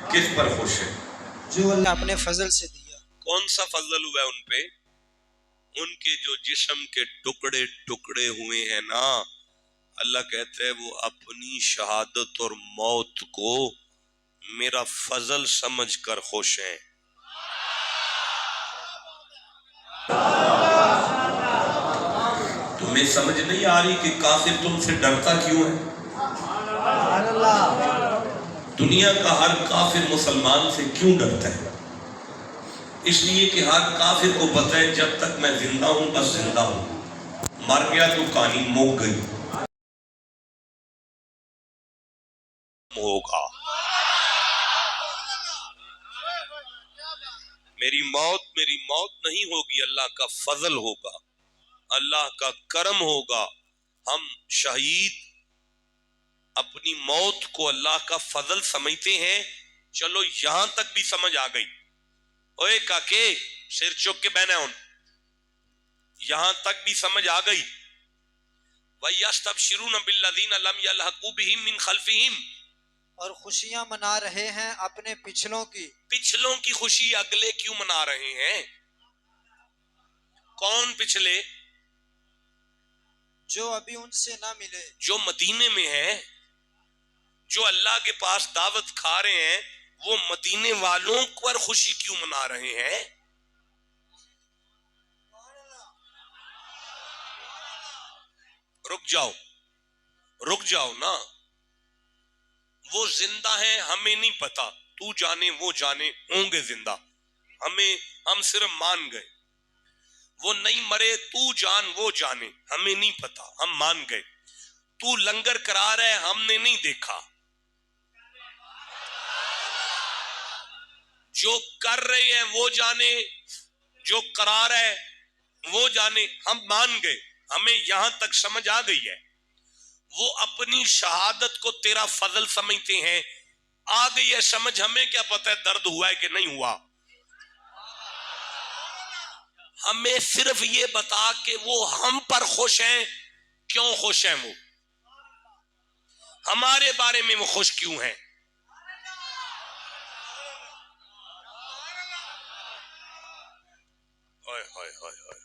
کس پر خوش ہیں جو اللہ اپنے فضل سے دیا کون سا فضل ہوا ہے ان پہ ان کے جو جسم کے ٹکڑے ٹکڑے ہوئے ہیں نا اللہ کہتا ہے وہ اپنی شہادت اور موت کو میرا فضل سمجھ کر خوش ہیں تمہیں سمجھ نہیں آ رہی کہ کافر تم سے ڈرتا کیوں ہے دنیا کا ہر کافر مسلمان سے کیوں ڈرتا ہے اس لیے کہ ہر کافر کو پتہ ہے جب تک میں زندہ ہوں بس زندہ ہوں مر گیا تو کہانی موک گئی ہوگا میری موت نہیں ہوگی اللہ کا فضل ہوگا اللہ کا کرم ہوگا ہم شہید اپنی موت کو اللہ کا فضل سمجھتے ہیں چلو یہاں تک بھی سمجھ آ گئی اوے کاکے سر چک کے بہنا ہوں یہاں تک بھی سمجھ آ گئی وَيَسْتَبْشِرُونَ بِالَّذِينَ لَمْ يَلْحَقُوا بِهِمْ مِنْ خَلْفِهِمْ اور خوشیاں منا رہے ہیں اپنے پچھلوں کی خوشی اگلے کیوں منا رہے ہیں کون پچھلے جو ابھی ان سے نہ ملے جو مدینے میں ہیں جو اللہ کے پاس دعوت کھا رہے ہیں وہ مدینے والوں پر خوشی کیوں منا رہے ہیں رک جاؤ نا وہ زندہ ہیں ہمیں نہیں پتا تو جانے وہ جانے ہوں گے زندہ ہم صرف مان گئے وہ نہیں مرے تو جان وہ جانے ہمیں نہیں پتا ہم مان گئے تو لنگر کرا رہے ہم نے نہیں دیکھا جو کر رہے ہیں وہ جانے جو کرا رہے وہ جانے ہم مان گئے ہمیں یہاں تک سمجھ آ گئی ہے وہ اپنی شہادت کو تیرا فضل سمجھتے ہیں آ گئی ہے سمجھ ہمیں کیا پتا ہے درد ہوا ہے کہ نہیں ہوا ہمیں صرف یہ بتا کہ وہ ہم پر خوش ہیں کیوں خوش ہیں وہ ہمارے بارے میں وہ خوش کیوں ہیں؟ ہائے ہائے ہائے ہائے۔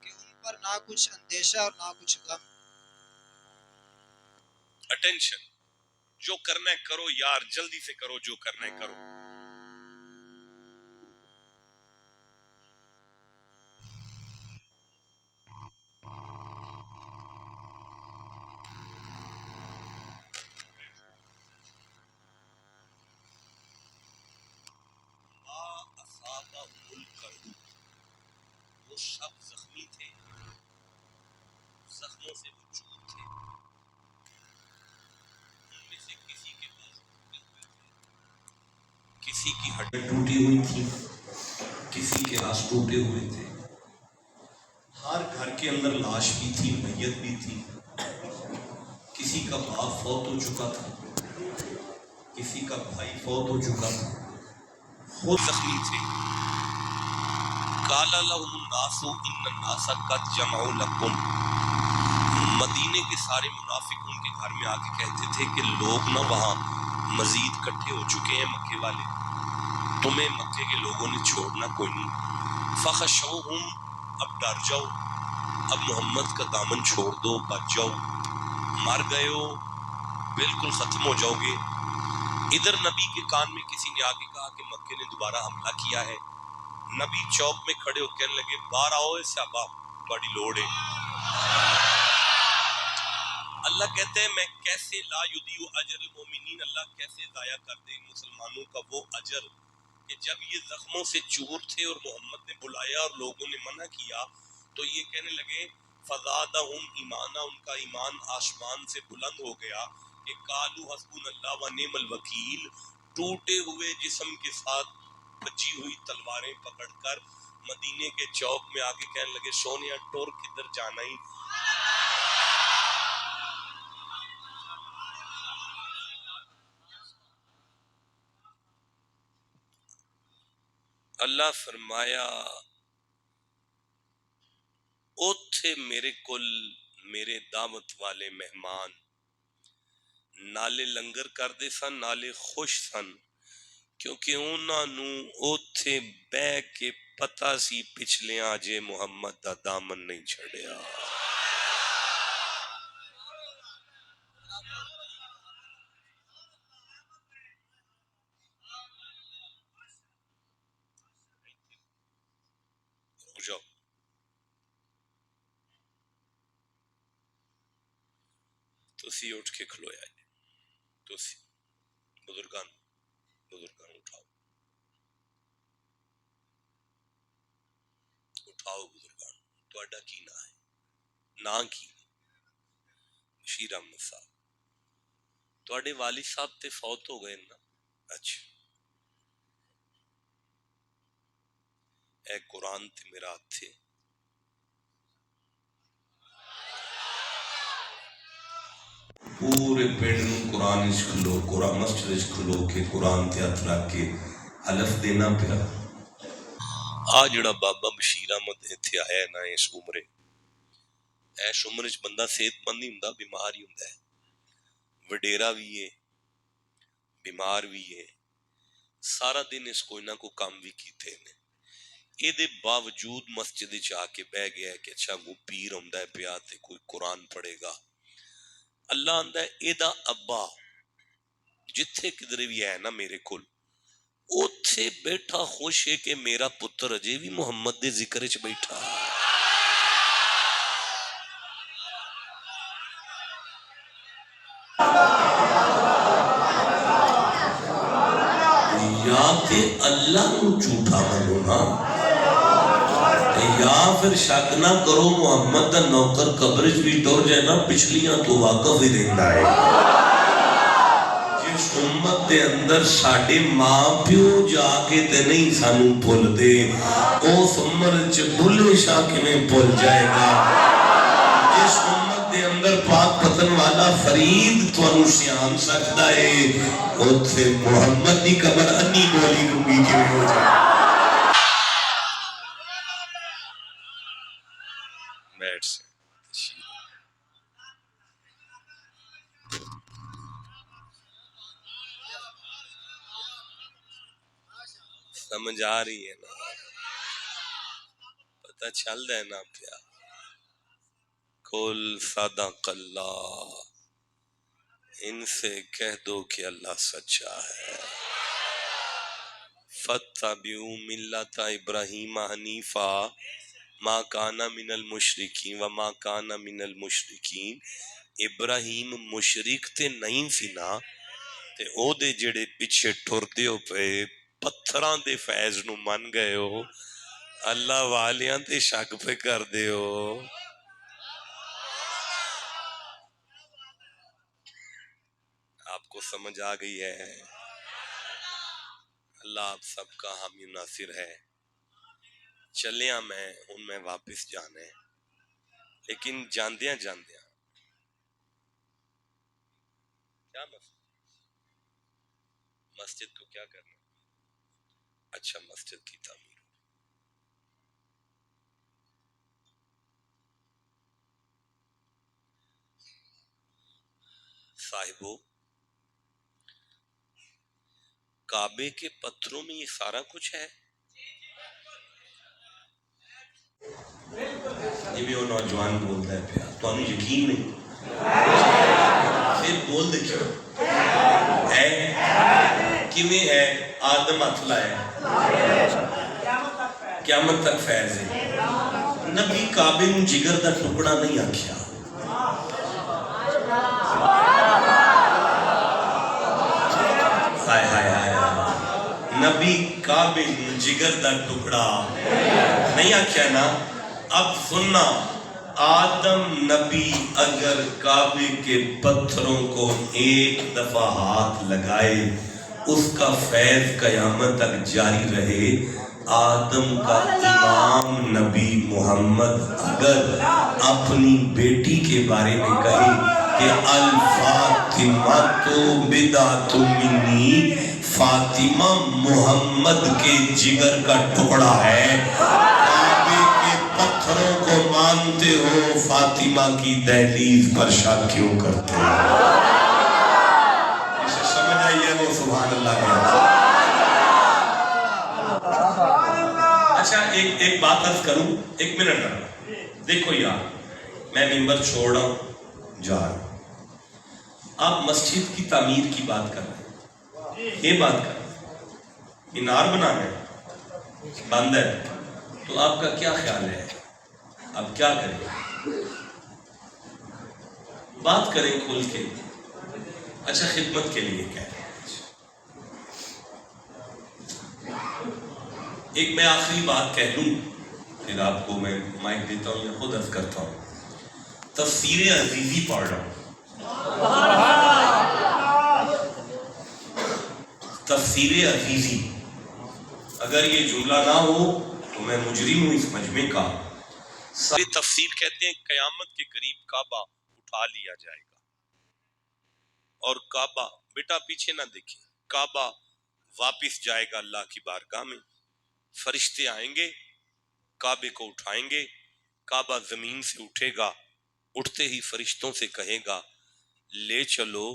کہ ان پر نہ کچھ اندیشہ اور نہ کچھ غم۔ اٹینشن، جو کرنا ہے کرو یار، جلدی سے کرو، جو کرنا ہے کرو۔ وہ سب زخمی تھے، زخموں سے وہ چور تھے، ان میں سے کسی کے پاس ٹوٹے ہوئے تھے، کسی کی ہڈیاں ٹوٹی ہوئی تھی، کسی کے ہاتھ ٹوٹے ہوئے تھے، ہر گھر کے اندر لاش بھی تھی، میت بھی تھی، کسی کا باپ فوت ہو چکا تھا، کسی کا بھائی فوت ہو چکا تھا، خود زخمی تھے۔ قال لهم الناس ان الناس قد جمعوا لكم، مدینے کے سارے منافق ان کے گھر میں آ کے کہتے تھے کہ لوگ نہ وہاں مزید اکٹھے ہو چکے ہیں، مکے والے، تمہیں مکے کے لوگوں نے چھوڑنا کوئی نہیں۔ فخشوہم، اب ڈر جاؤ، اب محمد کا دامن چھوڑ دو، بچ جاؤ، مر گئے ہو، بالکل ختم ہو جاؤ گے۔ ادھر نبی کے کان میں کسی نے آ کے کہا کہ مکے نے دوبارہ حملہ کیا ہے۔ نبی چوک میں کھڑے ہو کہنے لگے باہر آؤ صحابہ، بڑی لوڑ ہے۔ اللہ کہتے ہیں میں کیسے لا یضیع اجر المومنین، اللہ کیسے ضائع کر دے مسلمانوں کا وہ اجر کہ جب یہ زخموں سے چور تھے اور محمد نے بلایا اور لوگوں نے منع کیا تو یہ کہنے لگے فزادہم ایمانا، ان کا ایمان آسمان سے بلند ہو گیا کہ قالوا حسبنا اللہ و نعم الوکیل، ٹوٹے ہوئے جسم کے ساتھ بچی ہوئی تلواریں پکڑ کر مدینے کے چوک میں آ کے کہنے لگے سونیا ٹور کدھر جانا ہی۔ اللہ فرمایا اوتھے میرے کل میرے دعوت والے مہمان نالے لنگر کر دے سن، نالے خوش سن، کیونکہ انہاں نو اوتھے بہ کے پتہ سی پچھلیاں جے محمد دا دامن نہیں چھڑیا۔ رک جاؤ، تسی اٹھ کے کھلویا جی، تسی بزرگان اٹھاؤ، اٹھاؤ بزرگان، تہاڈا کی نا ہے؟ نا کی؟ بشیر احمد صاحب، تہاڈے والد صاحب تے فوت ہو گئے نا؟ اچھا، اے قرآن تے میرا ہاتھ تھے، پورے پنڈ نو قرآن وچ کھلو، قرآن مسجد وچ کھلو کے قرآن تے ہاتھ رکھ کے حلف دینا پیا۔ آ جڑا بابا بشیر احمد ایتھے آیا ہے نا اس عمرے، ایس عمر وچ بندہ صحت مند نہیں ہوندا، بیمار ہی ہوندا ہے، وڈیرا بھی ہے، بیمار بھی ہے، سارا دن اس کوئی نہ کوئی کام بھی کیتے نے، اے دے باوجود مسجد وچ آ کے بہ گیا ہے کہ اچھا کو پیر ہوندا ہے پیا تے کوئی قرآن پڑھے گا۔ اللہ آندا ہے اے دا ابا جتھے کدھر بھی ہے نا میرے کول، اوتھے بیٹھا خوش ہے کہ میرا پتر اجے بھی محمد دے ذکر وچ بیٹھا۔ یا تے اللہ کو جھوٹا منو نا، یا پھر شک نہ کرو محمد دا نوکر قبر وچ بھی ٹر جائے نا پچھلیاں تو واقف ہی رہندا ہے۔ جس امت دے اندر ساڈے ماں پیو جا کے تے نہیں سانو بھول دے، اس عمر وچ بھلے شاہ کیویں بھول جائے گا؟ جس امت دے اندر پاک پتن والا فرید تانوں سیان سکدا ہے، اوتھے محمد دی قبر انی بولی لنگی کیویں ہو جائے؟ بیٹھ سے سمجھ آ رہی ہے نا؟ پتہ چل رہا ہے نا پیا؟ قل صدق اللہ، ان سے کہہ دو کہ اللہ سچا ہے۔ فَاتَّبِعُوا مِلَّةَ ابراہیم حنیفا ما کان من المشرکین وما کان من المشرکین۔ ابراہیم مشرک تے نہیں سی نا، تے او دے جڑے پیچھے ٹردے ہو پے پتھراں دے فیض نو من گئے ہو، اللہ والیاں تے شک پہ کر دے ہو۔ آپ کو سمجھ آ گئی ہے؟ اللہ آپ سب کا حامی ناصر ہے۔ چلیاں میں واپس جانے، لیکن جاندیاں جاندیاں کیا مسجد کو کیا کرنا؟ اچھا، مسجد کی تعمیر۔ صاحبو، کعبے کے پتھروں میں یہ سارا کچھ ہے؟ یہ بھی وہ نوجوان بولتا ہے پیا، تو انہیں یقین نہیں، پھر بول دے کیوں ہے؟ کیویں ہے؟ آدم ہاتھ لائے، قیامت تک فیض ہے۔ نبی کعبے نو جگر دا ٹکڑا نہیں آکھیا، ہائے ہائے ہائے، نبی کعبے نو جگر دا ٹکڑا نہیں آکھیا نا۔ اب سننا، آدم نبی اگر کعبے کے پتھروں کو ایک دفعہ ہاتھ لگائے، اس کا فیض قیامت تک جاری رہے۔ آدم کا امام نبی محمد اگر اپنی بیٹی کے بارے میں کہے کہ الفاطمہ تو بدعۃ منی، فاطمہ محمد کے جگر کا ٹکڑا ہے، کعبے کے پتھروں کو مانتے ہو، فاطمہ کی دہلیز پر شک کیوں کرتے ہو؟ اسے سمجھ آئیے وہ سبحان اللہ کہتا ہے۔ اچھا ایک بات عرض کروں، ایک منٹ رہا، دیکھو یار میں ممبر چھوڑ رہا ہوں، جا رہا ہوں، آپ مسجد کی تعمیر کی بات کر رہے ہیں، یہ بات کر رہے ہیں، مینار بنانا ہے، بند ہے، تو آپ کا کیا خیال ہے؟ اب کیا کریں؟ بات کریں کھول کے، اچھا خدمت کے لیے کیا ہے؟ ایک میں آخری بات کہہ دوں، پھر آپ کو میں مائک دیتا ہوں یا خود عرض کرتا ہوں۔ تفسیر عزیزی پڑھ رہا ہوں، تفسیر عزیزی، اگر یہ جملہ نہ ہو تو میں مجرم ہوں اس مجمع کا۔ ساری تفسیر کہتے ہیں قیامت کے قریب کعبہ اٹھا لیا جائے گا، اور کعبہ، بیٹا پیچھے نہ دیکھیں، کعبہ واپس جائے گا اللہ کی بارگاہ میں، فرشتے آئیں گے، کعبے کو اٹھائیں گے، کعبہ زمین سے اٹھے گا، اٹھتے ہی فرشتوں سے کہے گا لے چلو،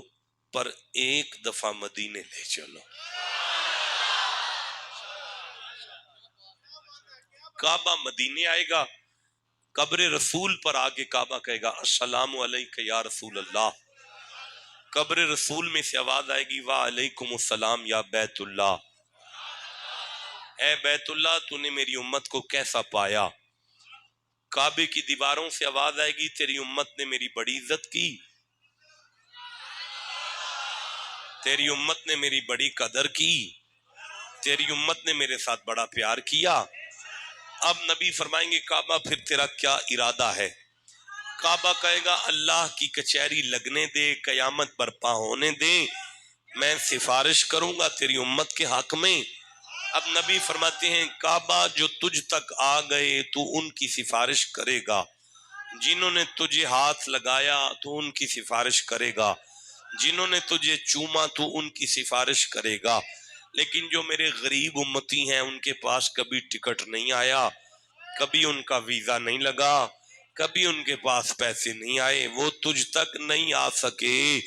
پر ایک دفعہ مدینے لے چلو۔ کعبہ مدینے آئے گا، قبر رسول پر آگے کعبہ کہے گا السلام علیکہ یا رسول اللہ، قبر رسول میں سے آواز آئے گی وعلیکم السلام یا بیت اللہ، اے بیت اللہ تو نے میری امت کو کیسا پایا؟ کعبے کی دیواروں سے آواز آئے گی تیری امت نے میری بڑی عزت کی، تیری امت نے میری بڑی قدر کی، تیری امت نے میرے ساتھ بڑا پیار کیا۔ اب نبی فرمائیں گے کعبہ پھر تیرا کیا ارادہ ہے؟ کعبہ کہے گا اللہ کی کچہری لگنے دے، قیامت برپا ہونے دے، میں سفارش کروں گا تیری امت کے حق میں۔ اب نبی فرماتے ہیں کعبہ جو تجھ تک آ گئے تو ان کی سفارش کرے گا، جنہوں نے تجھے ہاتھ لگایا تو ان کی سفارش کرے گا، جنہوں نے تجھے چوما تو ان کی سفارش کرے گا، لیکن جو میرے غریب امتی ہیں ان کے پاس کبھی ٹکٹ نہیں آیا، کبھی ان کا ویزا نہیں لگا، کبھی ان کے پاس پیسے نہیں آئے، وہ تجھ تک نہیں آ سکے۔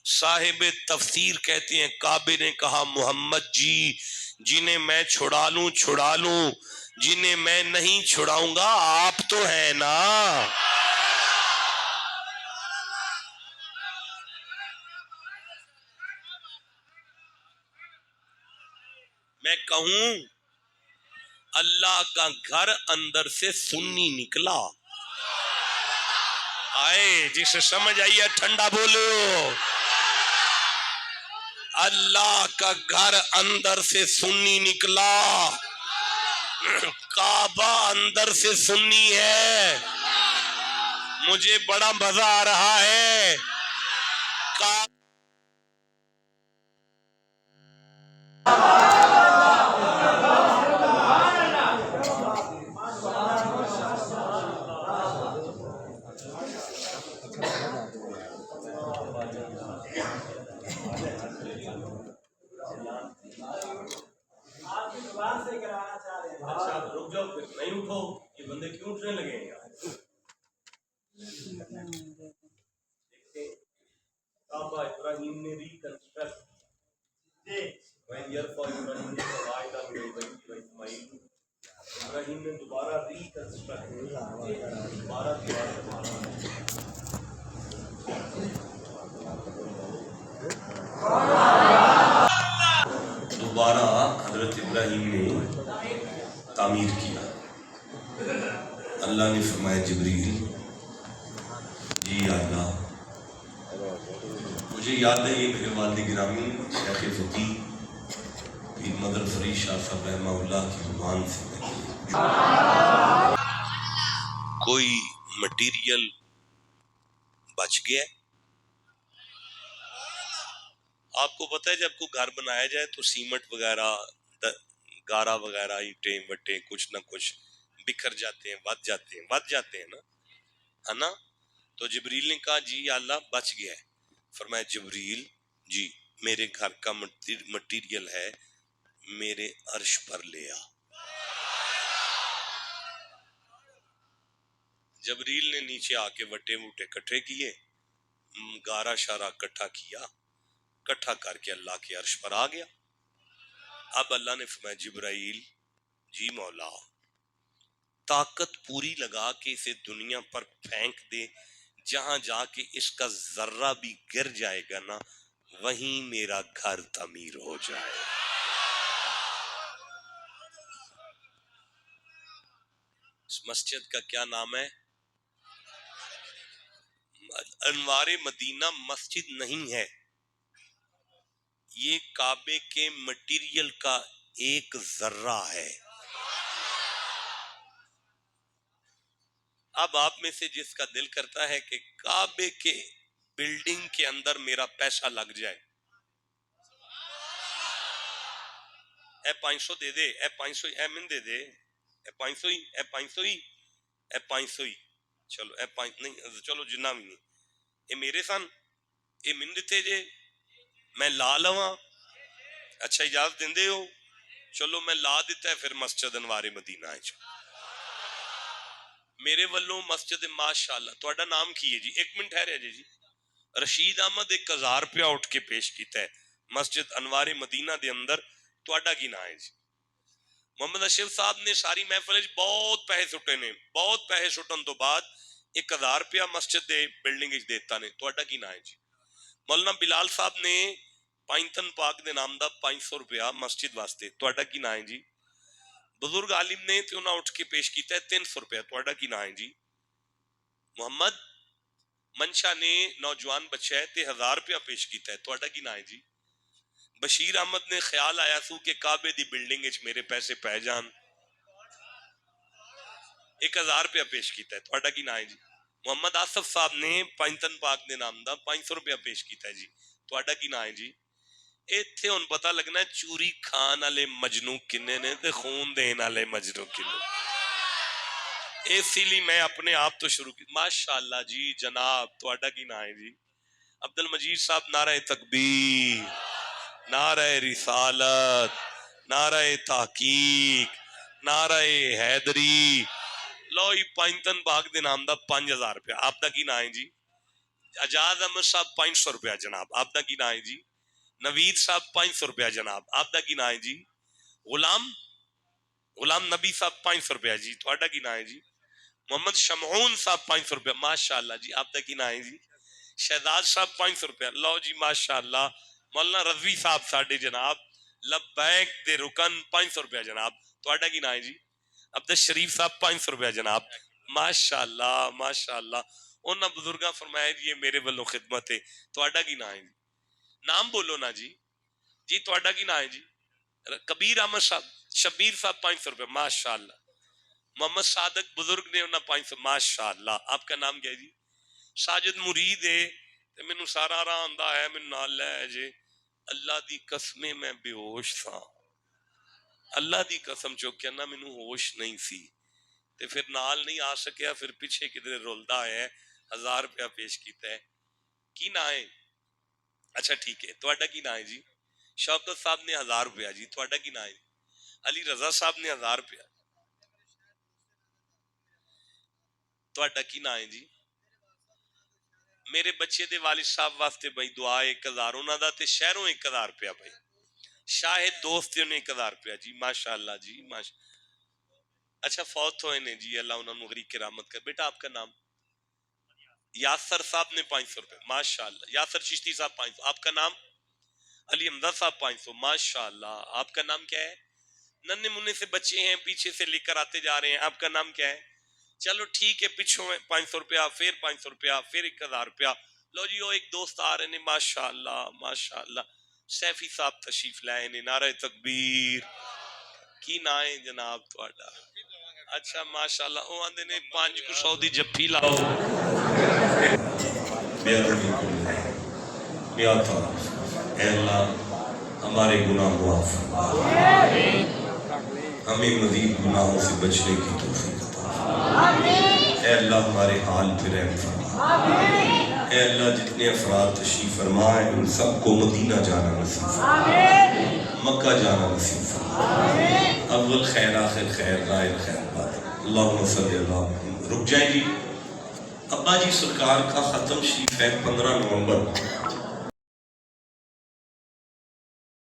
صاحب تفسیر کہتے ہیں کعبے نے کہا محمد جی جنہیں میں چھڑا لوں، جنہیں میں نہیں چھڑاؤں گا آپ تو ہیں نا۔ میں کہوں اللہ کا گھر اندر سے سنی نکلا، آئے جسے سمجھ آئیے ٹھنڈا بولو، اللہ کا گھر اندر سے سنی نکلا، کعبہ اندر سے سنی ہے، مجھے بڑا مزہ آ رہا ہے۔ اچھا رک جاؤ، پھر نہیں اٹھو، یہ بندے کیوں اٹھنے لگے ہیں یار؟ کعبہ ابراہیم نے ریکنسٹرکٹ ابراہیم نے دوبارہ ریکنسٹرکٹ دوبارہ حضرت ابراہیم نے تعمیر کیا۔ اللہ نے فرمایا جبریل جی اللہ مجھے یاد ہے یہ میرے والد گرامی شیخ فقیہ پیر مدر فرید شاہ صاحب رحمہ اللہ کی زبان سے کوئی مٹیریل بچ گیا؟ آپ کو پتہ ہے جب کوئی گھر بنایا جائے تو سیمنٹ وغیرہ گارا وغیرہ اینٹیں وٹیں کچھ نہ کچھ بکھر جاتے ہیں، ود جاتے ہیں نا، ہے نا؟ تو جبریل نے کہا جی یا اللہ بچ گیا ہے۔ فرمایا جبریل جی میرے گھر کا مٹیریل ہے، میرے عرش پر لے آ۔ جبریل نے نیچے آ کے وٹے ووٹے کٹھے کیے، گارا شارا کٹھا کیا، کٹھا کر کے اللہ کے عرش پر آ گیا۔ اب اللہ نے فرمایا جبرائیل جی مولا طاقت پوری لگا کے اسے دنیا پر پھینک دے، جہاں جا کے اس کا ذرہ بھی گر جائے گا نا وہیں میرا گھر تعمیر ہو جائے۔ اس مسجد کا کیا نام ہے؟ انوار مدینہ مسجد نہیں ہے، یہ کعبے کے مٹیریل کا ایک ذرہ ہے۔ اب آپ میں سے جس کا دل کرتا ہے کہ کعبے کے بلڈنگ کے اندر میرا پیسہ لگ جائے، اے 500 دے دے، اے 500 اے من دے دے، اے 500 ہی، اے 500 ہی، اے 500 ہی، چلو اے 5 نہیں چلو جنہ بھی نہیں، اے میرے سن اے من دیتے جے میں لا لواں، اچھا اجازت دیندے ہو، چلو میں لا دیتا ہے پھر مسجد انوار مدینہ ہے۔ میرے والوں مسجد ماشاءاللہ تہاڈا نام کی ہے جی؟ ایک منٹ ٹھہرے جی رشید احمد 1000 روپیہ اٹھ کے پیش کیتا ہے مسجد انوار مدینہ دے اندر، تہاڈا کی نام ہے جی؟ محمد اشرف صاحب نے ساری محفل بہت پیسے سٹے نے، بہت پیسے سٹن تو بعد 1000 روپیہ مسجد دے بلڈنگ وچ دیتا نے، تہاڈا کی نام ہے جی؟ مولانا بلال صاحب نے پائنتن پاک دے نام دا 500 روپیہ مسجد واسطے، تہاڈا کی نام ہے جی؟ بزرگ عالم نے تے انہاں اٹھ کے پیش کیتا ہے 300 روپیہ، تہاڈا کی نام ہے جی؟ محمد منشا نے نوجوان بچہ ہے تے 1000 روپیہ پیش کیتا ہے، تہاڈا کی نام ہے جی؟ بشیر احمد نے خیال آیا سو کہ کعبے دی بلڈنگ وچ میرے پیسے پے جان، 1000 روپیہ پیش کیتا ہے، تہاڈا کی نام ہے جی؟ محمد آصف صاحب نے پائنتن پاک دے نام دا 500 روپیہ پیش کیتا ہے جی، تہاڈا کی نام ہے جی؟ ایتھے ہن پتہ لگنا ہے چوری کھان والے مجنو کنے نے تے خون دین والے مجنو کنے۔ اسی لیے میں اپنے آپ تو شروع کی ماشاءاللہ جی جناب، تہاڈا کی نام ہے جی؟ عبد المجید صاحب نعرہ تکبیر، نعرہ رسالت، نعرہ تحقیق، نعرہ حیدری، لو جی پائنتن باغ دے نام دا 5000 روپیہ. آپ دا کی نا ہے جی؟ اجاز احمد صاحب 500 روپیہ جناب. آپ دا کی نا ہے جی؟ نوید صاحب 500 روپیہ جناب. آپ دا کی نا ہے جی؟ غلام نبی صاحب 500 روپیہ جی. تھوڑا کی نا ہے جی؟ محمد شمعون صاحب 500 روپیہ. ماشاءاللہ جی. آپ دا کی نا ہے جی؟ شہزاد صاحب 500 روپیہ. لو جی ماشاءاللہ. مولانا رضوی صاحب ساڈے جناب لبیک دے رکن 500 روپیہ جناب. تھوڑا کی نا ہے جی؟ عبد الشریف صاحب 500 روپیہ جناب. ماشاءاللہ ماشاءاللہ. انہاں بزرگاں فرمایا جی یہ میرے والوں خدمت ہے. تھوڑا کی نا ہے جی؟ نام بولو نا جی. جی تھوڑا کی نا ہے جی؟ کبیر احمد صاحب. شبیر صاحب 500 روپیہ. ماشاءاللہ. محمد صادق بزرگ نے انہاں 500. ماشاءاللہ. آپ کا نام کیا ہے جی؟ ساجد مرید ہے تے مینوں سارا راہ آندا ہے مینوں نال لے جے. اللہ دی قسمیں میں بے ہوش تھا. اللہ دی قسم چوکیا نا مینوں ہوش نہیں سی تے پھر نال نہیں آ سکیا. پھر پیچھے کدھر رولدا ہے 1000 روپیہ پیش کیتا ہے. کی نا ہے؟ اچھا ٹھیک ہے. تھوڑا کی نا ہے جی؟ شوکت صاحب نے 1000 روپیہ جی. تھوڑا کی نا ہے؟ علی رضا صاحب نے 1000 روپیہ. تھوڑا کی نا ہے جی؟ میرے بچے دے والد صاحب واسطے بھائی دعا 1000 انہاں دا تے شہروں 1000 روپیہ بھائی. شاہد دوست نے 1000 روپیہ جی. ماشاءاللہ جی ماشاء. اچھا فوت ہوئے نے جی اللہ انہوں نے غریق کرامت کر. بیٹا آپ کا نام؟ یاسر صاحب نے 500 روپے. ماشاءاللہ. یاسر چشتی صاحب 500. آپ کا نام؟ علی حمزہ صاحب 500. ماشاءاللہ. آپ کا نام کیا ہے؟ ننے منے سے بچے ہیں پیچھے سے لے کر آتے جا رہے ہیں. آپ کا نام کیا ہے؟ چلو ٹھیک ہے. پچھوں 500 روپیہ پھر 500 روپیہ پھر 1000 روپیہ. لو جی وہ ایک دوست آ رہے ہیں. ماشاءاللہ ماشاءاللہ. سیفی صاحب تشریف لائے نے. نعرہ تکبیر. کی نا ہے جناب تھوڑا؟ اچھا ماشاءاللہ. وہ آندے نے 500 دی جفی لاؤ. یا اے اللہ ہمارے گناہ معاف فرما. ہمیں مزید گناہوں سے بچنے کی توفیق عطا. اے اللہ ہمارے حال پہ رحم فرما. اے اللہ جتنے افراد تشریف فرما ہیں ان سب کو مدینہ جانا نصیب فرما. مکہ جانا نصیب فرما. اول خیر آخر خیر غائب خیر بات. اللہم صلی اللہ علیہ. رک جائیں جی. ابا جی سرکار کا ختم شریف ہے 15 نومبر.